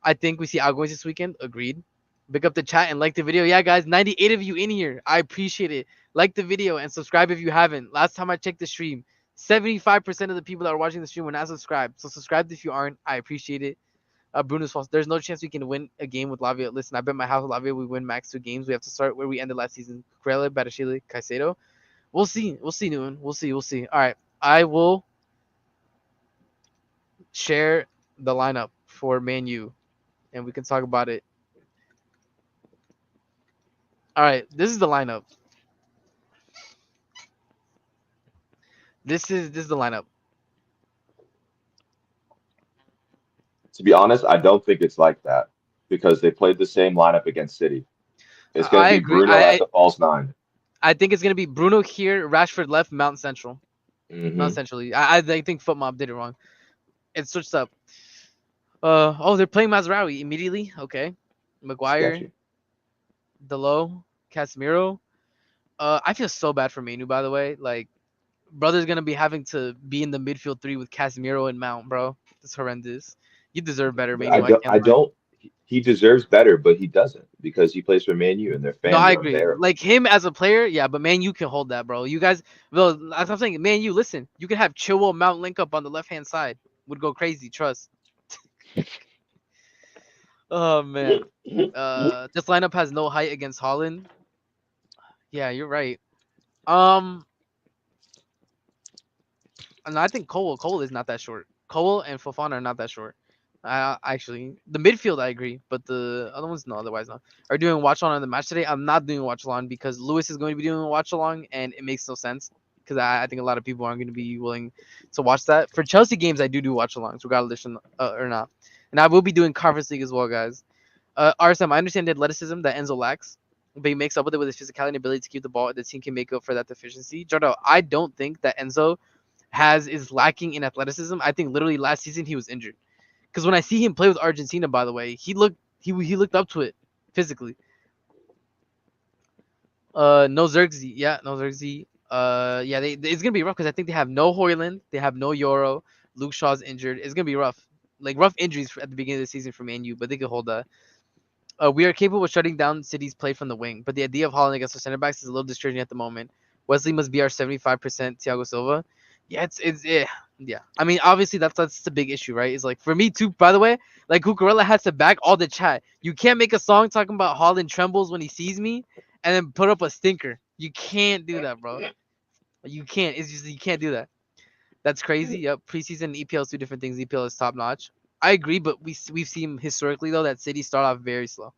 I think we see outgoings this weekend. Agreed. Big up the chat and like the video. Yeah, guys, 98 of you in here. I appreciate it. Like the video and subscribe if you haven't. Last time I checked the stream, 75% of the people that are watching the stream were not subscribed. So subscribe if you aren't. I appreciate it. Bruno's false. There's no chance we can win a game with Lavia. Listen, I bet my house with Lavia we win max 2 games. We have to start where we ended last season. Cucurella, Batashile, Caicedo. We'll see. We'll see, Newman. We'll see. We'll see. All right. I will share the lineup for Man U, and we can talk about it. All right. This is the lineup. This is the lineup. To be honest, I don't think it's like that because they played the same lineup against City. It's going to be Bruno at the false 9. I think it's going to be Bruno here, Rashford left, Mount Central. Mount Centrally. I think FootMob did it wrong. It switched up. They're playing Mazraoui immediately. Okay. Maguire, Delo, Casemiro. I feel so bad for Manu, by the way. Like, brother's going to be having to be in the midfield 3 with Casemiro and Mount, bro. That's horrendous. You deserve better, Manu. I don't. He deserves better, but he doesn't because he plays for Man U and their fans. No, I agree. Like him as a player, yeah, but Man U can hold that, bro. You guys, well, as I'm saying, Man U, listen, you can have Chilwell Mount link up on the left hand side. Would go crazy, trust. Oh man, this lineup has no height against Haaland. Yeah, you're right. And I think Cole is not that short. Cole and Fofana are not that short. Actually, the midfield I agree, but the other ones no. Otherwise, no. Are doing watch along on the match today? I'm not doing watch along because Lewis is going to be doing a watch along, and it makes no sense because I think a lot of people aren't going to be willing to watch that. For Chelsea games, I do watch alongs regardless or not, and I will be doing Conference League as well, guys. RSM, I understand the athleticism that Enzo lacks, but he makes up with it with his physicality and ability to keep the ball. The team can make up for that deficiency. Jordo, I don't think that Enzo is lacking in athleticism. I think literally last season he was injured. Because when I see him play with Argentina, by the way, he looked up to it physically. No Xerxes. Yeah, no Xerxes. Yeah, it's gonna be rough because I think they have no Højlund, they have no Euro. Luke Shaw's injured. It's gonna be rough. Like rough injuries at the beginning of the season for Man U, but they could hold that. We are capable of shutting down City's play from the wing, but the idea of Haaland against our center backs is a little discouraging at the moment. Wesley must be our 75% Thiago Silva. Yeah, yeah. I mean, obviously that's the big issue, right? It's like for me too. By the way, like Cucurella has to back all the chat. You can't make a song talking about Haaland trembles when he sees me, and then put up a stinker. You can't do that, bro. You can't. It's just you can't do that. That's crazy. Yep. Preseason and EPL is 2 different things. EPL is top notch. I agree, but we've seen historically though that City start off very slow.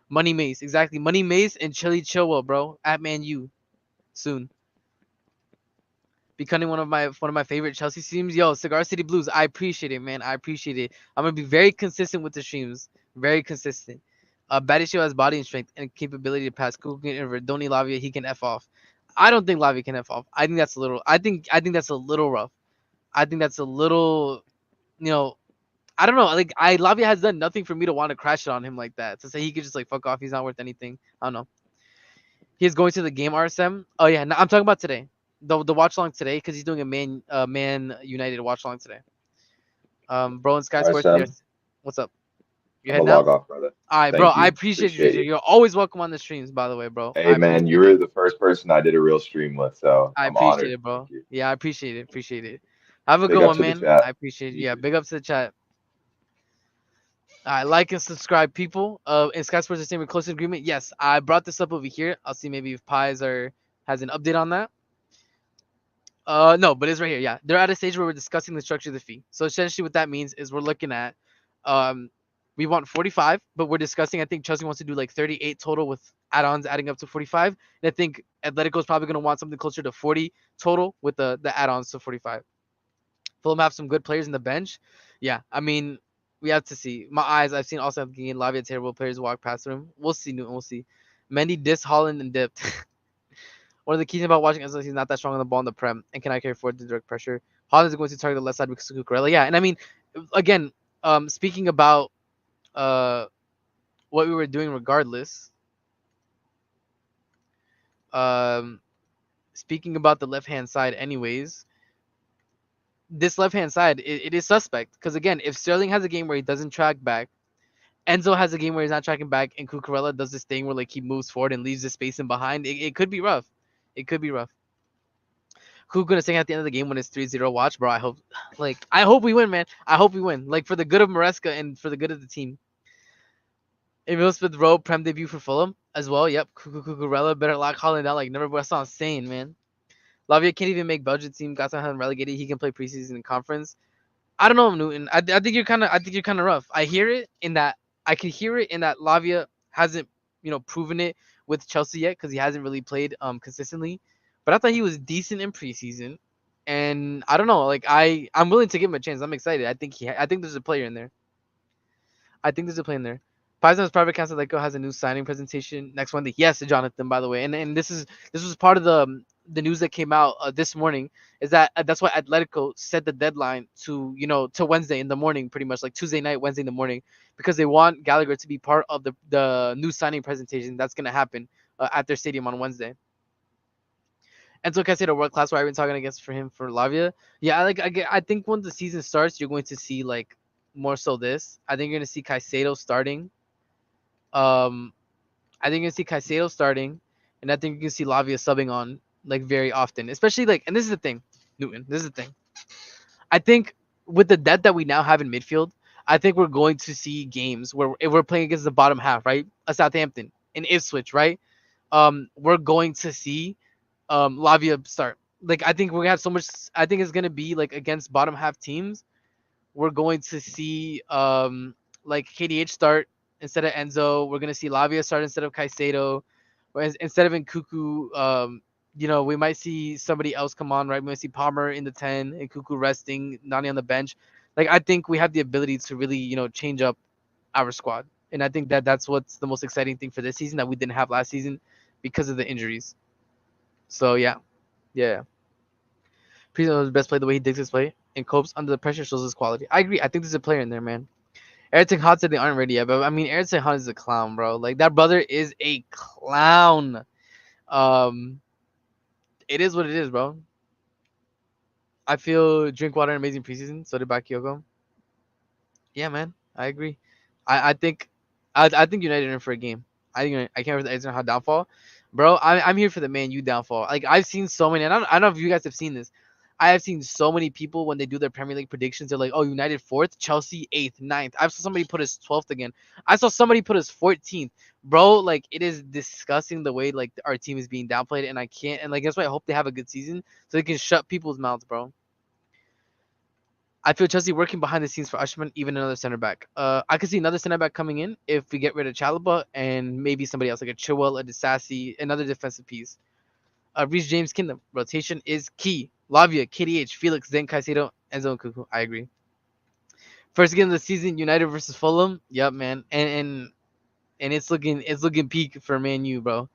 Money Mace, exactly. Money Mace and Chilwell, bro, at Man U soon. Becoming one of my favorite Chelsea streams. Yo, Cigar City Blues, I appreciate it, man. I appreciate it. I'm gonna be very consistent with the streams. Very consistent. Badisho has body and strength and capability to pass. Kuku can invert. Don't need Lavia. He can F off. I don't think Lavia can F off. I think that's a little. I think that's a little rough. I think that's a little. I don't know. Like Lavia has done nothing for me to want to crash it on him like that. To say he could just like fuck off. He's not worth anything. I don't know. He's going to the game RSM. Oh yeah, no, I'm talking about today. The watch along today because he's doing a Man United watch along today. Bro and Sky Sports. What's up? You heading out? Log off, brother. All right, bro. I appreciate you. You're always welcome on the streams, by the way, bro. Hey man, you were the first person I did a real stream with, so I appreciate it, bro. Yeah, I appreciate it. Appreciate it. Have a good one, man. I appreciate it. Yeah, big up to the chat. All right, like and subscribe, people. And Sky Sports is saying we're close to agreement. Yes, I brought this up over here. I'll see maybe if Pies has an update on that. No, but it's right here. Yeah, they're at a stage where we're discussing the structure of the fee. So essentially, what that means is we're looking at, we want 45, but we're discussing. I think Chelsea wants to do like 38 total with add-ons adding up to 45, and I think Atletico is probably going to want something closer to 40 total with the add-ons to 45. Fulham have some good players in the bench. Yeah, I mean, we have to see. My eyes, I've seen also getting Lavia terrible players walk past him. We'll see, Newton. We'll see. Mendy diss Haaland and dipped. One of the keys about watching Enzo, he's not that strong on the ball in the prem and cannot carry forward the direct pressure. Haaland is going to target the left side because of Cucurella. Yeah, and I mean, again, speaking about what we were doing regardless. Speaking about the left-hand side anyways, this left-hand side, it is suspect. Because, again, if Sterling has a game where he doesn't track back Enzo has a game where he's not tracking back, and Cucurella does this thing where like he moves forward and leaves the space in behind. It could be rough. It could be rough. Who's gonna sing at the end of the game when it's 3-0? Watch, bro. I hope we win, man. I hope we win. Like for the good of Maresca and for the good of the team. Emil Smith Rowe prem debut for Fulham as well. Yep, Cucurella better lock Holland out like never. That's not insane, man. Lavia can't even make Belgian team. Got some relegated. He can play preseason and conference. I don't know, Newton. I think you're kind of rough. I hear it in that I can hear it in that Lavia hasn't proven it with Chelsea yet because he hasn't really played consistently. But I thought he was decent in preseason, and I don't know. Like I'm willing to give him a chance. I'm excited. I think there's a player in there. Paisan's private counsel has a new signing presentation next Monday. Yes, Jonathan, by the way, and this was part of the news that came out this morning. Is that that's why Atletico set the deadline to Wednesday in the morning, pretty much like Tuesday night, Wednesday in the morning, because they want Gallagher to be part of the new signing presentation that's gonna happen at their stadium on Wednesday. Enzo Caicedo, world class. Why I've been talking against for him for Lavia. Yeah, I think when the season starts, you're going to see like more so this. I think you're gonna see Caicedo starting. I think you're gonna see Caicedo starting, and I think you can see Lavia subbing on like very often, especially like. And this is the thing, Newton. This is the thing. I think with the depth that we now have in midfield, I think we're going to see games where if we're playing against the bottom half, right? A Southampton, an Ipswich, right? We're going to see Lavia start. Like I think we're gonna have so much. I think it's gonna be like against bottom half teams. We're going to see like KDH start instead of Enzo. We're gonna see Lavia start instead of Caicedo. Whereas instead of Nkuku, we might see somebody else come on, right? We might see Palmer in the 10 and Nkuku resting, Nani on the bench. Like I think we have the ability to really change up our squad, and I think that's what's the most exciting thing for this season that we didn't have last season because of the injuries. So yeah. Priest was best play the way he digs his play and copes under the pressure shows his quality. I agree. I think there's a player in there, man. Eric Hart said they aren't ready yet, but I mean Eric Hart is a clown, bro. Like that brother is a clown. It is what it is, bro. I feel Drinkwater amazing preseason. So did Bakayoko. Yeah, man. I agree. I think United are in for a game. I can't remember the Eric Hart downfall. Bro, I'm here for the Man U downfall. Like I've seen so many, and I don't know if you guys have seen this. I have seen so many people when they do their Premier League predictions, they're like, "Oh, United 4th, Chelsea 8th, 9th." I saw somebody put us 12th again. I saw somebody put us 14th. Bro, like it is disgusting the way like our team is being downplayed, and I can't. And like that's why I hope they have a good season so they can shut people's mouths, bro. I feel Chelsea working behind the scenes for Oshimen, even another center back. I could see another center back coming in if we get rid of Chalobah and maybe somebody else like a Chilwell, a Disasi, another defensive piece. Reece James Kingdom. Rotation is key. Lavia, KDH, Felix, then Caicedo, Enzo, and Cuckoo. I agree. First game of the season, United versus Fulham. Yep, man. And it's looking peak for Man U, bro.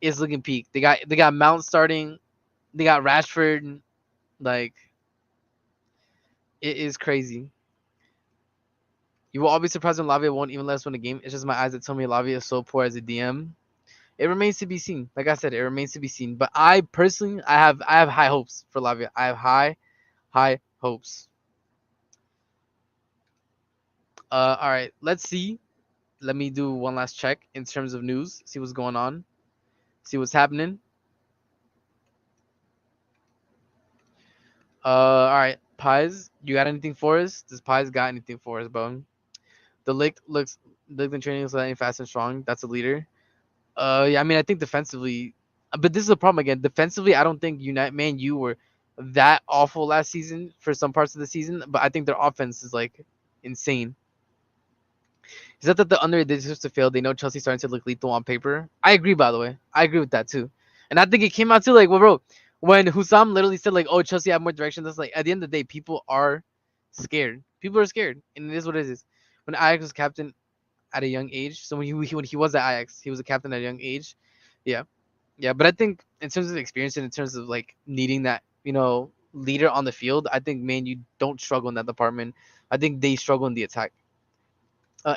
It's looking peak. They got Mount starting. They got Rashford. Like it is crazy. You will all be surprised when Lavia won't even let us win a game. It's just my eyes that tell me Lavia is so poor as a DM. It remains to be seen. Like I said, it remains to be seen. But I personally, I have high hopes for Lavia. I have high hopes. All right, let's see. Let me do one last check in terms of news. See what's going on. See what's happening. All right, Pies, you got anything for us? Does Pies got anything for us, bro? The Lick in training looks like fast and strong. That's a leader. Yeah, I mean, I think defensively, but this is a problem again. Defensively, I don't think Man U were that awful last season for some parts of the season, but I think their offense is like insane. Is that the under they deserve to fail? They know Chelsea starting to look lethal on paper. I agree, by the way. I agree with that too, and I think it came out too. Like, well, bro, when Hussam literally said like, "Oh, Chelsea have more direction," that's like at the end of the day, people are scared. People are scared, and it is what it is. When Ajax was captain at a young age, so when he was at Ajax, he was a captain at a young age. Yeah. But I think in terms of experience and in terms of like needing that, leader on the field, I think Man U don't struggle in that department. I think they struggle in the attack.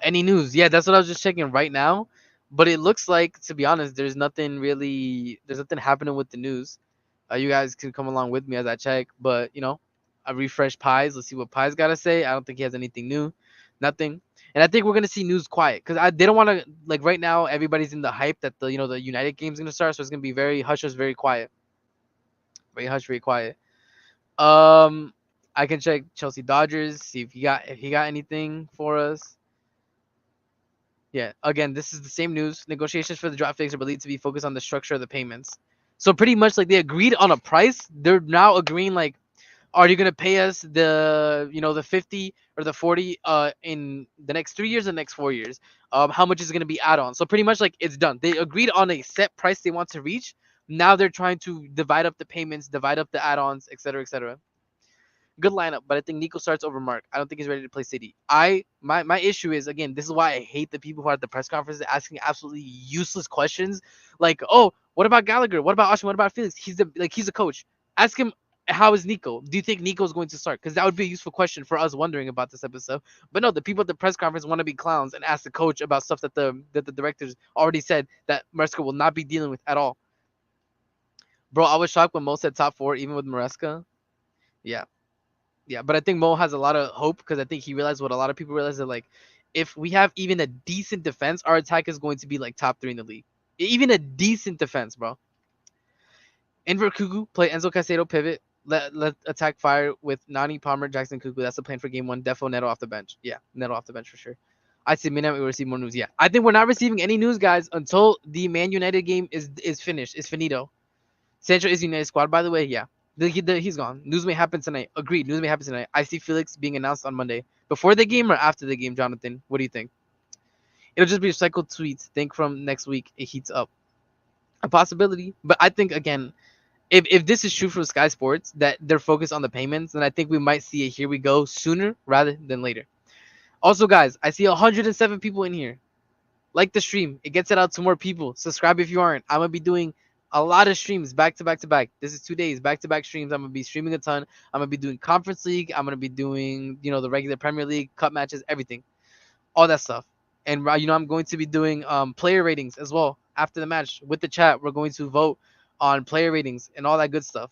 Any news? Yeah, that's what I was just checking right now. But it looks like, to be honest, there's nothing happening with the news. You guys can come along with me as I check. But I refresh Pies. Let's see what Pies got to say. I don't think he has anything new. Nothing. And I think we're gonna see news quiet because they don't want to, like, right now everybody's in the hype that the the United game's gonna start, so it's gonna be very hush, very quiet, very hush, very quiet. I can check Chelsea Dodgers, see if he got anything for us. Yeah, again, this is the same news. Negotiations for the draft picks are believed to be focused on the structure of the payments. So pretty much like they agreed on a price. They're now agreeing like, are you gonna pay us the the 50 or the 40 in the next 3 years or the next 4 years? How much is it gonna be add on? So pretty much like it's done. They agreed on a set price they want to reach. Now they're trying to divide up the payments, divide up the add-ons, etc., etc. Good lineup, but I think Nico starts over Mark. I don't think he's ready to play City. My issue is, again, this is why I hate the people who are at the press conferences asking absolutely useless questions. Like, oh, what about Gallagher? What about Oshimen? What about Felix? He's a coach. Ask him, how is Nico? Do you think Nico's going to start? Because that would be a useful question for us wondering about this episode. But no, the people at the press conference want to be clowns and ask the coach about stuff that the directors already said that Maresca will not be dealing with at all. Bro, I was shocked when Mo said top 4, even with Maresca. Yeah. Yeah, but I think Mo has a lot of hope because I think he realized what a lot of people realize, that like, if we have even a decent defense, our attack is going to be like top 3 in the league. Even a decent defense, bro. Invert Kuku, play Enzo Caicedo pivot, let attack fire with Nani, Palmer, Jackson, Kuku. That's the plan for game 1. Defo, Neto off the bench. Yeah, Neto off the bench for sure. I see midnight we receive more news. Yeah, I think we're not receiving any news, guys, until the Man United game is finished. It's finito. Sancho is United squad, by the way. Yeah. He's gone. News may happen tonight. Agreed. News may happen tonight. I see Felix being announced on Monday. Before the game or after the game, Jonathan? What do you think? It'll just be recycled tweets. Think from next week it heats up. A possibility. But I think, again, if this is true for Sky Sports, that they're focused on the payments, then I think we might see a here we go sooner rather than later. Also, guys, I see 107 people in here. Like the stream. It gets it out to more people. Subscribe if you aren't. I'm going to be doing a lot of streams back to back to back. This is 2 days back to back streams. I'm gonna be streaming a ton. I'm gonna be doing Conference League. I'm gonna be doing the regular Premier League cup matches, everything, all that stuff. And I'm going to be doing player ratings as well after the match with the chat. We're going to vote on player ratings and all that good stuff.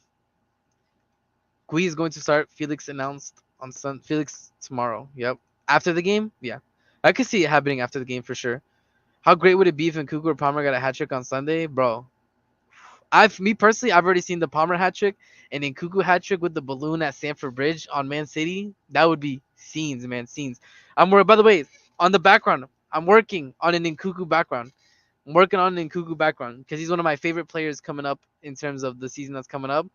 Gui is going to start. Felix announced on Felix tomorrow. Yep. After the game, yeah, I could see it happening after the game for sure. How great would it be if Nkunku or Palmer got a hat trick on Sunday, bro? Me personally, I've already seen the Palmer hat trick and Nkunku hat trick with the balloon at Stamford Bridge on Man City. That would be scenes, man, scenes. By the way, on the background, I'm working on an Nkunku background. I'm working on an Nkunku background because he's one of my favorite players coming up in terms of the season that's coming up.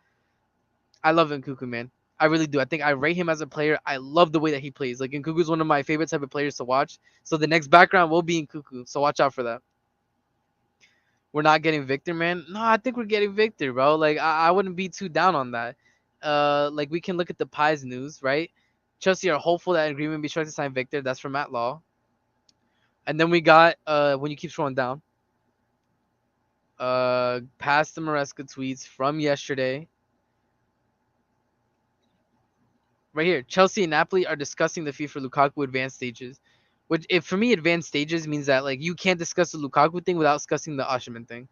I love Nkunku, man. I really do. I think I rate him as a player. I love the way that he plays. Like, Nkunku is one of my favorite type of players to watch. So the next background will be Nkunku. So watch out for that. We're not getting Victor, man. No, I think we're getting Victor, bro. Like, I wouldn't be too down on that. Like, we can look at the Pies news, right? Chelsea are hopeful that agreement be struck to sign Victor. That's from Matt Law. And then we got when you keep scrolling down, past the Maresca tweets from yesterday. Right here, Chelsea and Napoli are discussing the fee for Lukaku advanced stages. Which, for me, advanced stages means that like you can't discuss the Lukaku thing without discussing the Oshimen thing.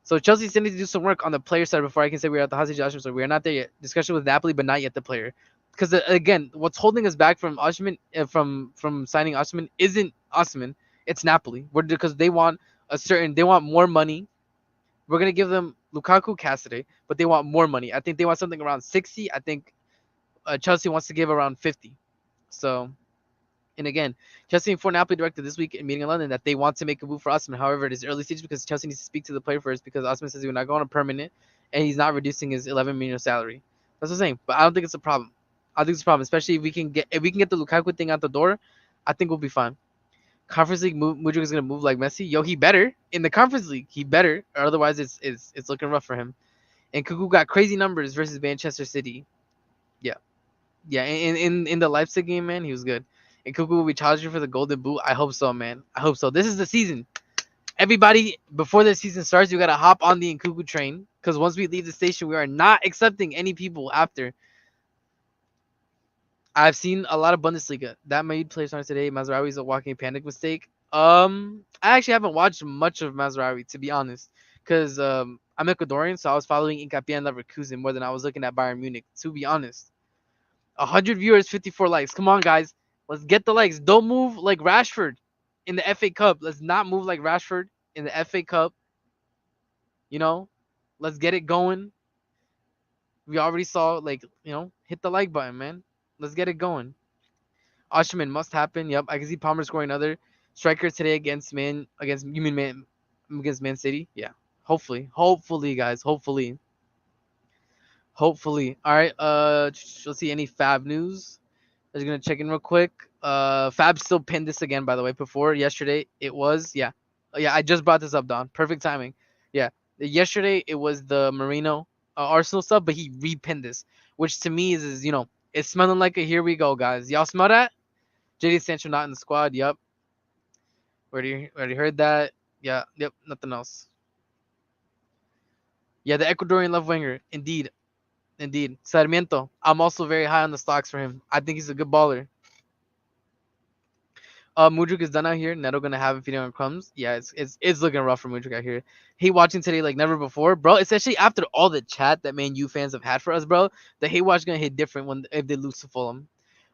So Chelsea still needs to do some work on the player side before I can say we're at the hostage Oshimen. So we are not there yet. Discussion with Napoli, but not yet the player. Because again, what's holding us back from Oshimen, from signing Oshimen, isn't Oshimen. It's Napoli. Because they want more money. We're gonna give them Lukaku, Cassidy, but they want more money. I think they want something around 60. I think Chelsea wants to give around 50. So. And again, Chelsea informed Napoli director this week in meeting in London that they want to make a move for Osman. However, it is early stage because Chelsea needs to speak to the player first because Osman says he will not go on a permanent and he's not reducing his 11 million salary. That's what I'm saying. But I don't think it's a problem. I think it's a problem, especially if we can get the Lukaku thing out the door. I think we'll be fine. Conference League, Mudryk is gonna move like Messi. Yo, he better in the Conference League. He better, or otherwise it's looking rough for him. And Kuku got crazy numbers versus Manchester City. Yeah. In the Leipzig game, man, he was good. And Kuku will be challenging for the Golden Boot. I hope so, man. I hope so. This is the season. Everybody, before the season starts, you got to hop on the Nkunku train. Because once we leave the station, we are not accepting any people after. I've seen a lot of Bundesliga. That made players start today. Mazraoui's a walking panic mistake. I actually haven't watched much of Mazraoui, to be honest. Because I'm Ecuadorian, so I was following Hincapié and Leverkusen more than I was looking at Bayern Munich, to be honest. 100 viewers, 54 likes. Come on, guys. Let's get the likes. Don't move like Rashford in the FA Cup. Let's not move like Rashford in the FA Cup. You know, let's get it going. We already saw, like, hit the like button, man. Let's get it going. Oshimen must happen. Yep, I can see Palmer scoring another striker today against Man City. Yeah, hopefully, guys, hopefully. All right. Let's see any Fab news. I'm just gonna check in real quick. Fab still pinned this again, by the way. Before yesterday, it was yeah. I just brought this up, Don. Perfect timing. Yeah, yesterday it was the Marino Arsenal stuff, but he repinned this, which to me is it's smelling like a here we go, guys. Y'all smell that? JD Sancho not in the squad. Yep. Already heard that. Yeah. Yep. Nothing else. Yeah, the Ecuadorian left winger. Indeed. Sarmiento. I'm also very high on the stocks for him. I think he's a good baller. Mudryk is done out here. Neto gonna have him feeding on crumbs. Yeah, it's looking rough for Mudryk out here. He watching today like never before, bro. Especially after all the chat that Man U fans have had for us, bro. The hate watch gonna hit different if they lose to Fulham.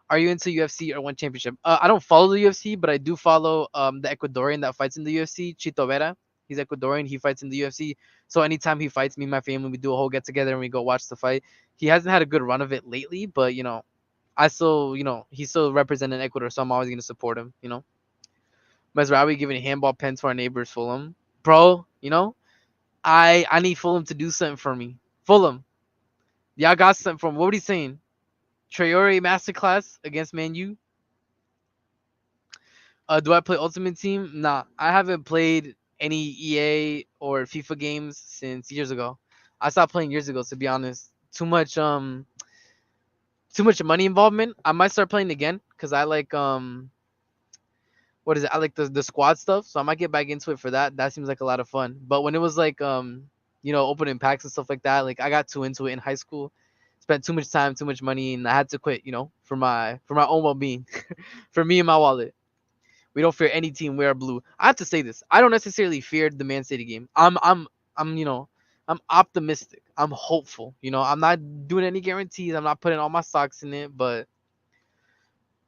Are you into UFC or one championship? I don't follow the UFC, but I do follow the Ecuadorian that fights in the UFC, Chito Vera. He's Ecuadorian. He fights in the UFC. So anytime he fights, me and my family, we do a whole get together and we go watch the fight. He hasn't had a good run of it lately, but I still, he's still representing Ecuador, so I'm always gonna support him. Mesraoui giving handball pen to our neighbors, Fulham, bro. I need Fulham to do something for me. Fulham, y'all got something from what are you saying? Traore masterclass against Man U. Do I play Ultimate Team? Nah, I haven't played any EA or FIFA games since years ago. I stopped playing years ago, to be honest. Too much money involvement. I might start playing again because I like what is it? I like the squad stuff, so I might get back into it for that. That seems like a lot of fun. But when it was like opening packs and stuff like that, like I got too into it in high school. Spent too much time, too much money, and I had to quit, for my own well-being. For me and my wallet. We don't fear any team. We are blue. I have to say this. I don't necessarily fear the Man City game. I'm optimistic. I'm hopeful. I'm not doing any guarantees. I'm not putting all my stocks in it. But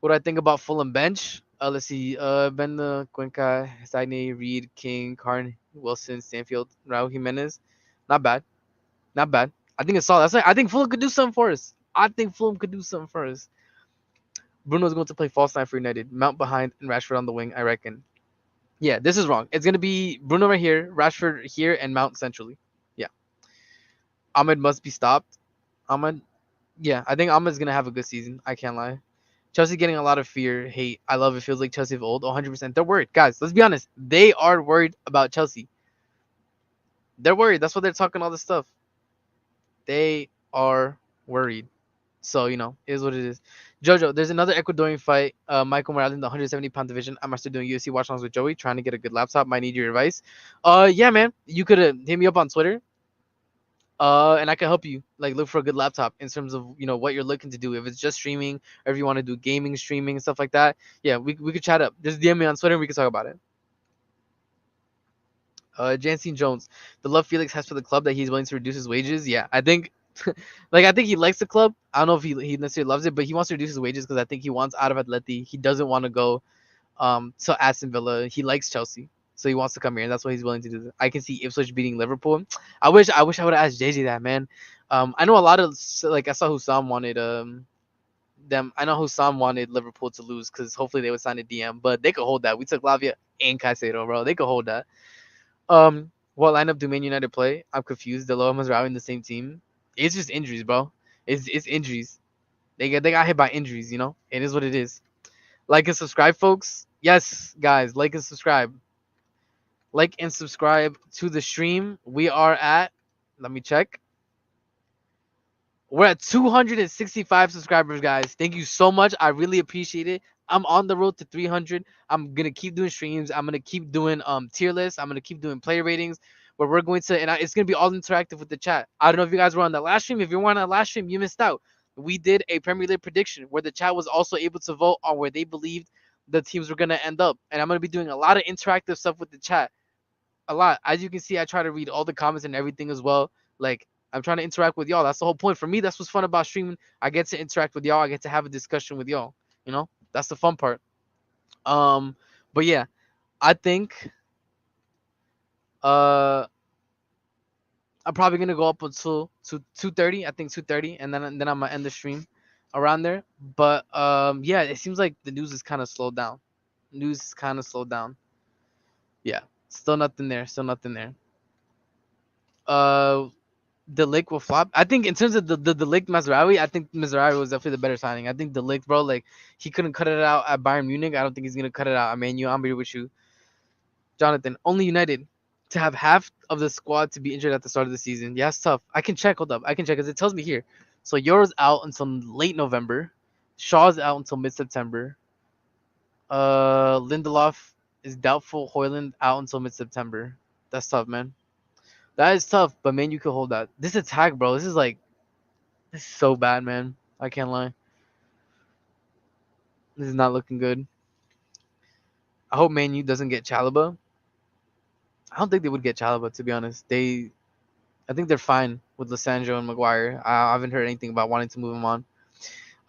what do I think about Fulham bench? Let's see. Benda, Cuenca, Sagne, Reed, King, Carn, Wilson, Stanfield, Raul Jimenez. Not bad. I think it's solid. I think Fulham could do something for us. Bruno's going to play false nine for United. Mount behind and Rashford on the wing, I reckon. Yeah, this is wrong. It's going to be Bruno right here, Rashford here, and Mount centrally. Yeah. Ahmed must be stopped. Yeah, I think Ahmed's going to have a good season. I can't lie. Chelsea getting a lot of hate. I love it. Feels like Chelsea of old. 100%. They're worried. Guys, let's be honest. They are worried about Chelsea. They're worried. That's why they're talking all this stuff. They are worried. So, it is what it is. Jojo, there's another Ecuadorian fight. Michael Morales in the 170-pound division. I'm still doing UFC watch-alongs with Joey, trying to get a good laptop. Might need your advice. Yeah, man. You could hit me up on Twitter. And I can help you, like, look for a good laptop in terms of, what you're looking to do. If it's just streaming, or if you want to do gaming, streaming, and stuff like that. Yeah, we could chat up. Just DM me on Twitter and we can talk about it. Jansine Jones, the love Felix has for the club that he's willing to reduce his wages. Yeah, I think I think he likes the club. I don't know if he necessarily loves it, but he wants to reduce his wages because I think he wants out of Atleti. He doesn't want to go to Aston Villa. He likes Chelsea, so he wants to come here, and that's why he's willing to do that. I can see Ipswich beating Liverpool. I wish I would have asked JJ that, man. I know a lot of, like, I saw Hussam wanted them. I know Hussam wanted Liverpool to lose because hopefully they would sign a DM, but they could hold that. We took Lavia and Caicedo, bro. They could hold that. What lineup do Man United play? I'm confused. Delo and Mazraoui in the same team. It's just injuries, bro. It's injuries. They got hit by injuries, It is what it is. Like and subscribe, folks. Yes, guys, like and subscribe. Like and subscribe to the stream. We are at, let me check. We're at 265 subscribers, guys. Thank you so much. I really appreciate it. I'm on the road to 300. I'm gonna keep doing streams. I'm gonna keep doing tier lists. I'm gonna keep doing player ratings where we're going to, and it's gonna be all interactive with the chat. I don't know if you guys were on the last stream. If you weren't on the last stream, you missed out. We did a Premier League prediction where the chat was also able to vote on where they believed the teams were gonna end up, and I'm gonna be doing a lot of interactive stuff with the chat. A lot. As you can see, I try to read all the comments and everything as well. Like, I'm trying to interact with y'all. That's the whole point. For me, that's what's fun about streaming. I get to interact with y'all. I get to have a discussion with y'all. That's the fun part. But yeah, I think I'm probably gonna go up until 2:30. I think 2:30, and then I'm gonna end the stream around there. But yeah, it seems like the news is kind of slowed down. News is kind of slowed down. Yeah, still nothing there. Still nothing there. The Ligt will flop. I think in terms of the Ligt Mazraoui, I think Mazraoui was definitely the better signing. I think the Ligt, bro, like he couldn't cut it out at Bayern Munich. I don't think he's gonna cut it out. I mean, I'm here with you, Jonathan. Only United to have half of the squad to be injured at the start of the season. Yeah, it's tough. I can check. Hold up, I can check because it tells me here. So Euro's out until late November. Shaw's out until mid September. Lindelof is doubtful. Højlund out until mid September. That's tough, man. That is tough, but man, you could hold that. This attack, bro, this is so bad, man. I can't lie. This is not looking good. I hope Man U doesn't get Chalobah. I don't think they would get Chalobah, to be honest. I think they're fine with Lissandro and Maguire. I haven't heard anything about wanting to move him on.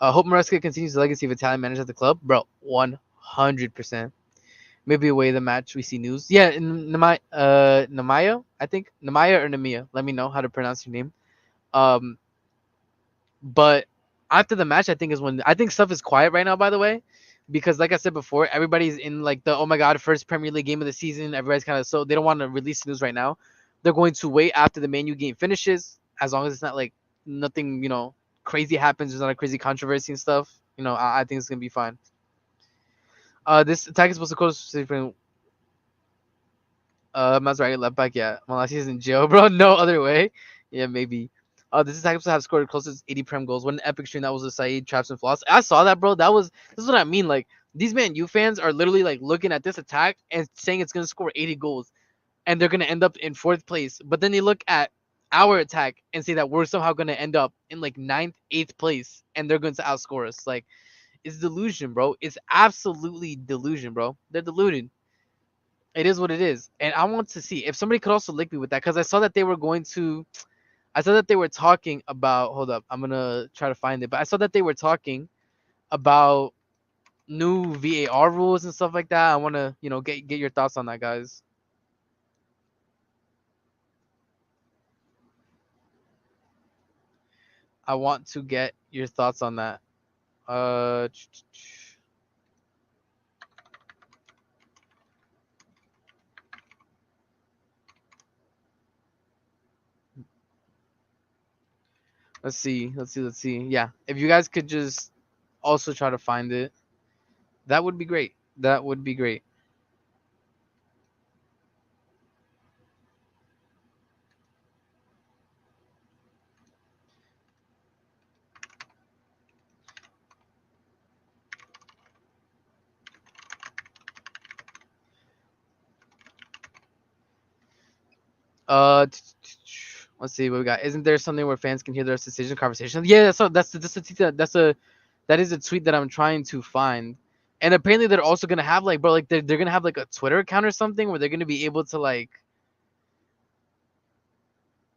Hope Maresca continues the legacy of Italian manager at the club, bro. 100%. Maybe away the match we see news. Yeah, Namaya, I think Namaya or Namia. Let me know how to pronounce your name. But after the match, I think is when I think stuff is quiet right now. By the way, because like I said before, everybody's in like the oh my god first Premier League game of the season. Everybody's kind of so they don't want to release news right now. They're going to wait after the Man U game finishes, as long as it's not like nothing crazy happens. There's not a crazy controversy and stuff. I think it's gonna be fine. This attack is supposed to close. Mazraoui left back. Yeah, Malacia he's in jail, bro. No other way. Yeah, maybe. This is supposed to have scored close to 80 Prem goals. What an epic stream that was with Said, Traps, and Floss. I saw that, bro. This is what I mean. Like, these Man U fans are literally, like, looking at this attack and saying it's going to score 80 goals. And they're going to end up in 4th place. But then they look at our attack and say that we're somehow going to end up in, like, 9th, 8th place. And they're going to outscore us. Like, it's delusion, bro. It's absolutely delusion, bro. They're deluded. It is what it is. And I want to see if somebody could also link me with that. Because I saw that they were talking about. Hold up, I'm gonna try to find it. But I saw that they were talking about new VAR rules and stuff like that. I want to, get your thoughts on that, guys. I want to get your thoughts on that. Let's see. Yeah, if you guys could just also try to find it, that would be great. Let's see what we got. Isn't there something where fans can hear their decision conversation? Yeah, that's a tweet that I'm trying to find. And apparently they're also gonna have like, bro, like they're gonna have like a Twitter account or something where they're gonna be able to like,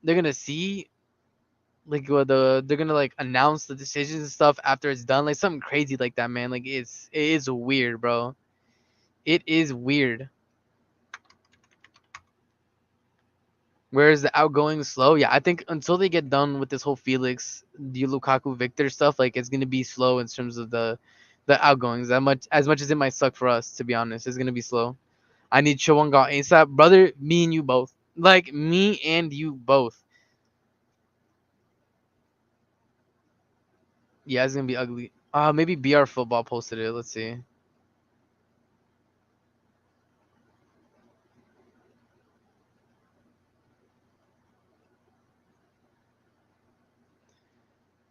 they're gonna see like they're gonna like announce the decisions and stuff after it's done, like something crazy like that, man. Like it is weird, bro. It is weird. Whereas the outgoing slow, yeah, I think until they get done with this whole Felix, the Lukaku, Victor stuff, like it's gonna be slow in terms of the outgoings. As much as it might suck for us, to be honest, it's gonna be slow. I need Chowanga ASAP, brother. Me and you both. Like me and you both. Yeah, it's gonna be ugly. Maybe BR Football posted it. Let's see.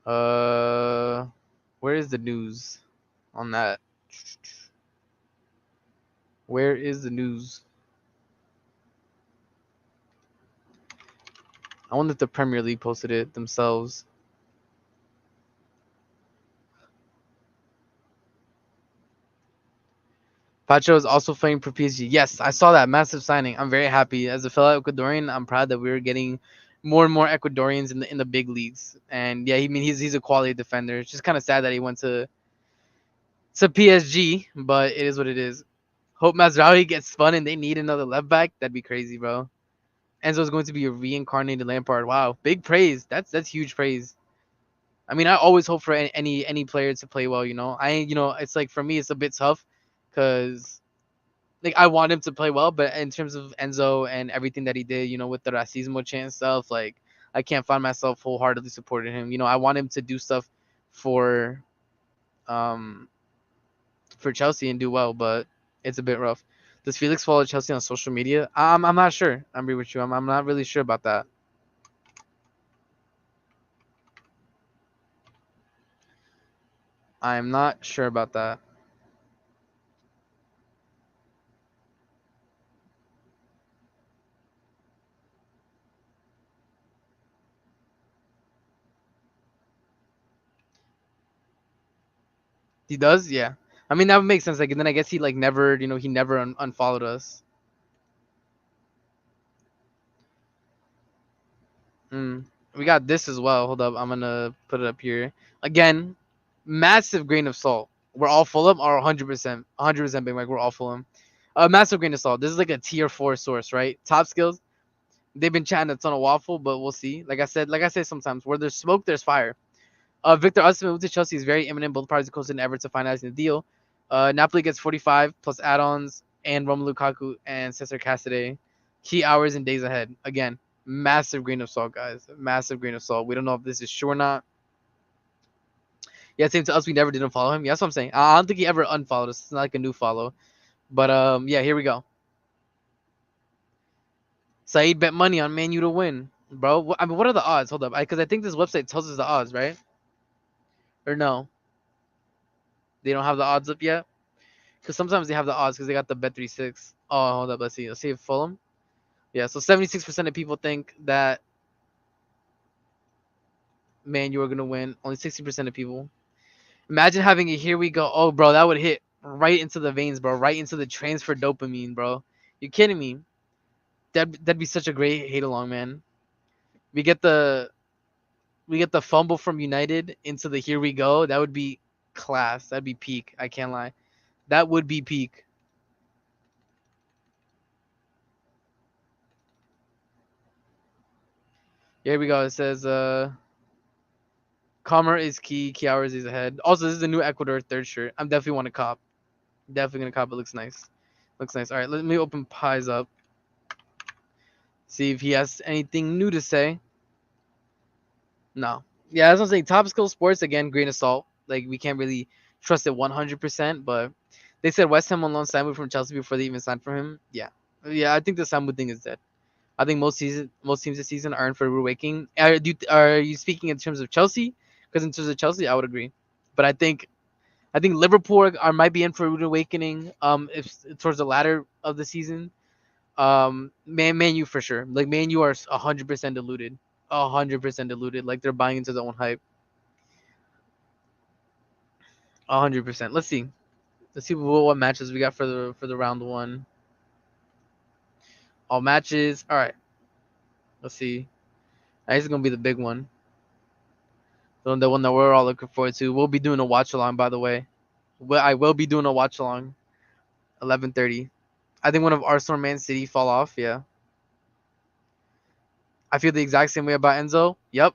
Where is the news on that? Where is the news? I wonder if the Premier League posted it themselves. Pacho is also playing for PSG. Yes, I saw that massive signing. I'm very happy. As a fellow Ecuadorian, I'm proud that we're getting more and more Ecuadorians in the big leagues. And yeah, he's a quality defender. It's just kind of sad that he went to It's a PSG, but it is what it is. Hope Mazraoui gets spun and they need another left back. That'd be crazy, bro. Enzo's going to be a reincarnated Lampard. Wow, big praise. That's huge praise. I mean, I always hope for any player to play well. It's like for me, it's a bit tough, cause like I want him to play well, but in terms of Enzo and everything that he did, with the racismo chant stuff, like I can't find myself wholeheartedly supporting him. I want him to do stuff for um for Chelsea and do well, but it's a bit rough. Does Felix follow Chelsea on social media? I'm not sure. I'm be with you. I'm not really sure about that. I'm not sure about that. He does, yeah. I mean that would make sense. Like, and then I guess he like never, he never unfollowed us. We got this as well. Hold up, I'm gonna put it up here again. Massive grain of salt. We're all Fulham, or 100%, 100% Big Mike. We're all Fulham. A massive grain of salt. This is like a tier 4 source, right? Top skills. They've been chatting a ton of waffle, but we'll see. Like I say sometimes, where there's smoke, there's fire. Victor Osimhen moved to Chelsea is very imminent. Both parties are close to an effort to finalizing the deal. Napoli gets 45 plus add-ons, and Romelu Lukaku and Cesar Casadei. Key hours and days ahead. Again, massive grain of salt, guys. Massive grain of salt. We don't know if this is true or not. Yeah, same to us. We never did unfollow him. Yeah, that's what I'm saying. I don't think he ever unfollowed us. It's not like a new follow. But yeah, here we go. Said bet money on Man U to win, bro. I mean, what are the odds? Hold up, because I think this website tells us the odds, right? Or no? They don't have the odds up yet. Because sometimes they have the odds because they got the Bet36. Oh, hold up. Let's see. Let's see if Fulham. Yeah, so 76% of people think that Man U are going to win. Only 60% of people. Imagine having a here we go. Oh, bro, that would hit right into the veins, bro. Right into the transfer dopamine, bro. You kidding me? That'd be such a great hate along, man. We get the fumble from United into the here we go. That would be class. That'd be peak. I can't lie. That would be peak. Here we go. It says Calmer is key. Key hours is ahead. Also, this is the new Ecuador third shirt. I'm definitely want to cop. Definitely gonna cop. It looks nice. Looks nice. All right, let me open Pies up. See if he has anything new to say. No. Yeah, that's what I'm saying. Top Skill Sports, again, grain of salt. Like, we can't really trust it 100%, but they said West Ham on loan Samu from Chelsea before they even signed for him. Yeah. Yeah, I think the Samu thing is dead. I think most teams this season are in for rewaking. Are you speaking in terms of Chelsea? Because in terms of Chelsea, I would agree. But I think Liverpool might be in for a rude awakening. If towards the latter of the season, Man U for sure. Like Man U are 100% diluted, 100% diluted. Like they're buying into their own hype. 100%. Let's see what matches we got for the round one. All matches. All right. Let's see. This is gonna be the big one. The one that we're all looking forward to. We'll be doing a watch along, by the way. I will be doing a watch along. 11:30. I think one of Arsenal or Man City fall off. Yeah. I feel the exact same way about Enzo. Yep.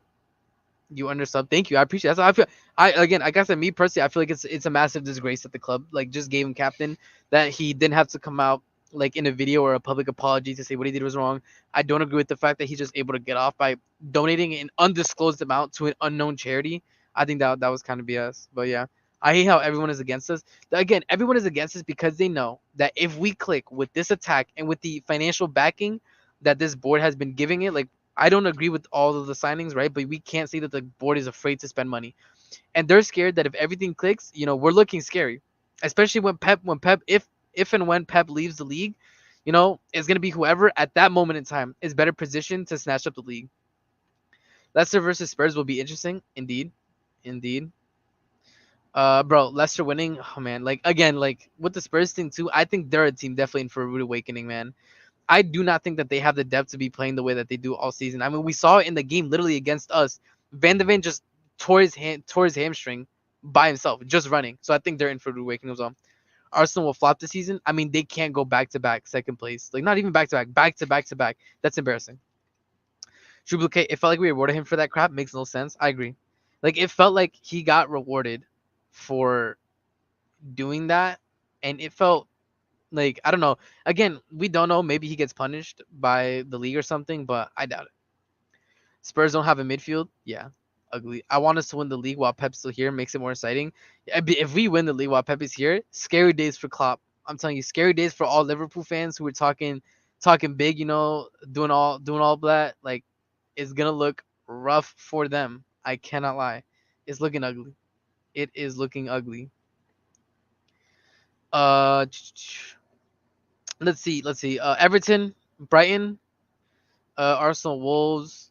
You undersub. Thank you. I appreciate that. So like I said, me personally, I feel like it's a massive disgrace that the club like just gave him captain, that he didn't have to come out like in a video or a public apology to say what he did was wrong. I don't agree with the fact that he's just able to get off by donating an undisclosed amount to an unknown charity. I think that was kind of BS. But yeah, I hate how everyone is against us. Again, everyone is against us because they know that if we click with this attack and with the financial backing that this board has been giving it, like I don't agree with all of the signings, right? But we can't say that the board is afraid to spend money. And they're scared that if everything clicks, we're looking scary. Especially when Pep, if and when Pep leaves the league, it's going to be whoever at that moment in time is better positioned to snatch up the league. Leicester versus Spurs will be interesting. Indeed. Bro, Leicester winning, oh man, like again, like with the Spurs thing too, I think they're a team definitely in for a rude awakening, man. I do not think that they have the depth to be playing the way that they do all season. I mean, we saw it in the game literally against us. Van de Ven just tore his hamstring by himself, just running. So I think they're in for a rude awakening as well. Arsenal will flop this season. I mean, they can't go back to back second place. Like, not even back to back, back to back to back. That's embarrassing. Duplicate. It felt like we rewarded him for that crap. Makes no sense. I agree. Like, it felt like he got rewarded for doing that, and it felt like, I don't know. Again, we don't know. Maybe he gets punished by the league or something, but I doubt it. Spurs don't have a midfield. Yeah, ugly. I want us to win the league while Pep's still here. Makes it more exciting. If we win the league while Pep is here, scary days for Klopp. I'm telling you, scary days for all Liverpool fans who were talking big. You know, doing all that. Like, it's gonna look rough for them. I cannot lie. It's looking ugly. It is looking ugly. Let's see. Everton, Brighton, Arsenal, Wolves.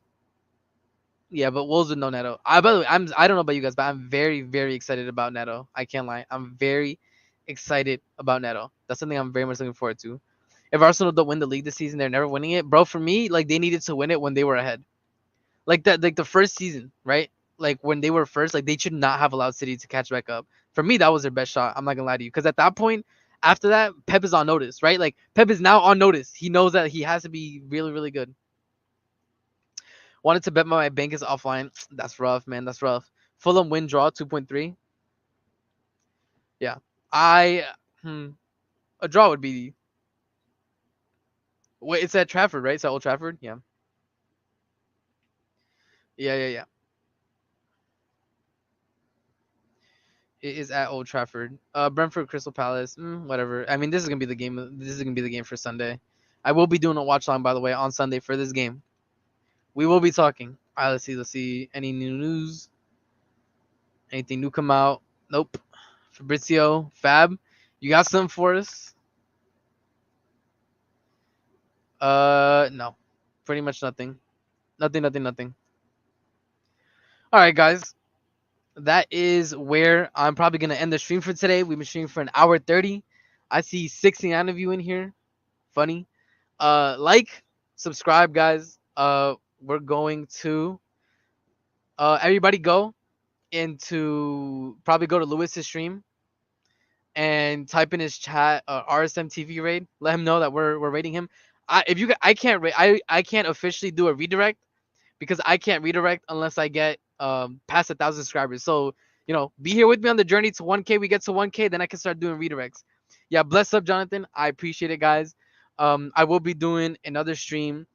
Yeah, but Wolves with no Neto. By the way, I don't know about you guys, but I'm very, very excited about Neto. I can't lie. I'm very excited about Neto. That's something I'm very much looking forward to. If Arsenal don't win the league this season, they're never winning it, bro. For me, like, they needed to win it when they were ahead, like that, like the first season, right? Like when they were first, like they should not have allowed City to catch back up. For me, that was their best shot. I'm not gonna lie to you, because at that point, after that, Pep is on notice, right? Like Pep is now on notice. He knows that he has to be really, really good. Wanted to bet my bank is offline. That's rough, man. That's rough. Fulham win draw 2.3. Yeah, a draw would be. Wait, it's at Trafford, right? It's at Old Trafford. Yeah. Yeah. It is at Old Trafford. Brentford, Crystal Palace. Whatever. I mean, this is gonna be the game. This is gonna be the game for Sunday. I will be doing a watch line, by the way, on Sunday for this game. We will be talking. All right, let's see. Any new news? Anything new come out? Nope. Fabrizio, Fab, you got something for us? No. Pretty much nothing. Nothing. All right, guys. That is where I'm probably gonna end the stream for today. We've been streaming for an hour 30. I see 69 of you in here. Funny. Like, subscribe, guys. We're going to everybody go to Lewis's stream and type in his chat RSM TV raid. Let him know that we're rating him. I can't officially do a redirect, because I can't redirect unless I get past 1,000 subscribers. So, be here with me on the journey to 1K. We get to 1K, then I can start doing redirects. Yeah, bless up, Jonathan. I appreciate it, guys. I will be doing another stream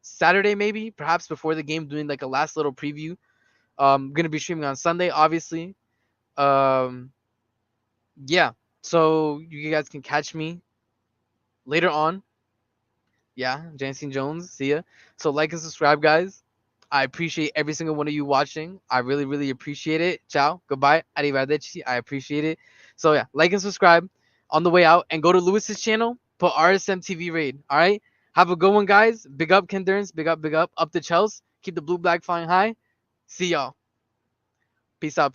Saturday, maybe, perhaps before the game, doing like a last little preview. Gonna be streaming on Sunday, obviously. Yeah, so you guys can catch me later on. Yeah, Jansen Jones, see ya. So like and subscribe, guys. I appreciate every single one of you watching. I really, really appreciate it. Ciao, goodbye, arrivederci. I appreciate it. So yeah, like and subscribe on the way out, and go to Lewis's channel. Put RSM TV raid. All right, have a good one, guys. Big up, Ken Durns. Big up to Chels. Keep the blue black flying high. See y'all. Peace out.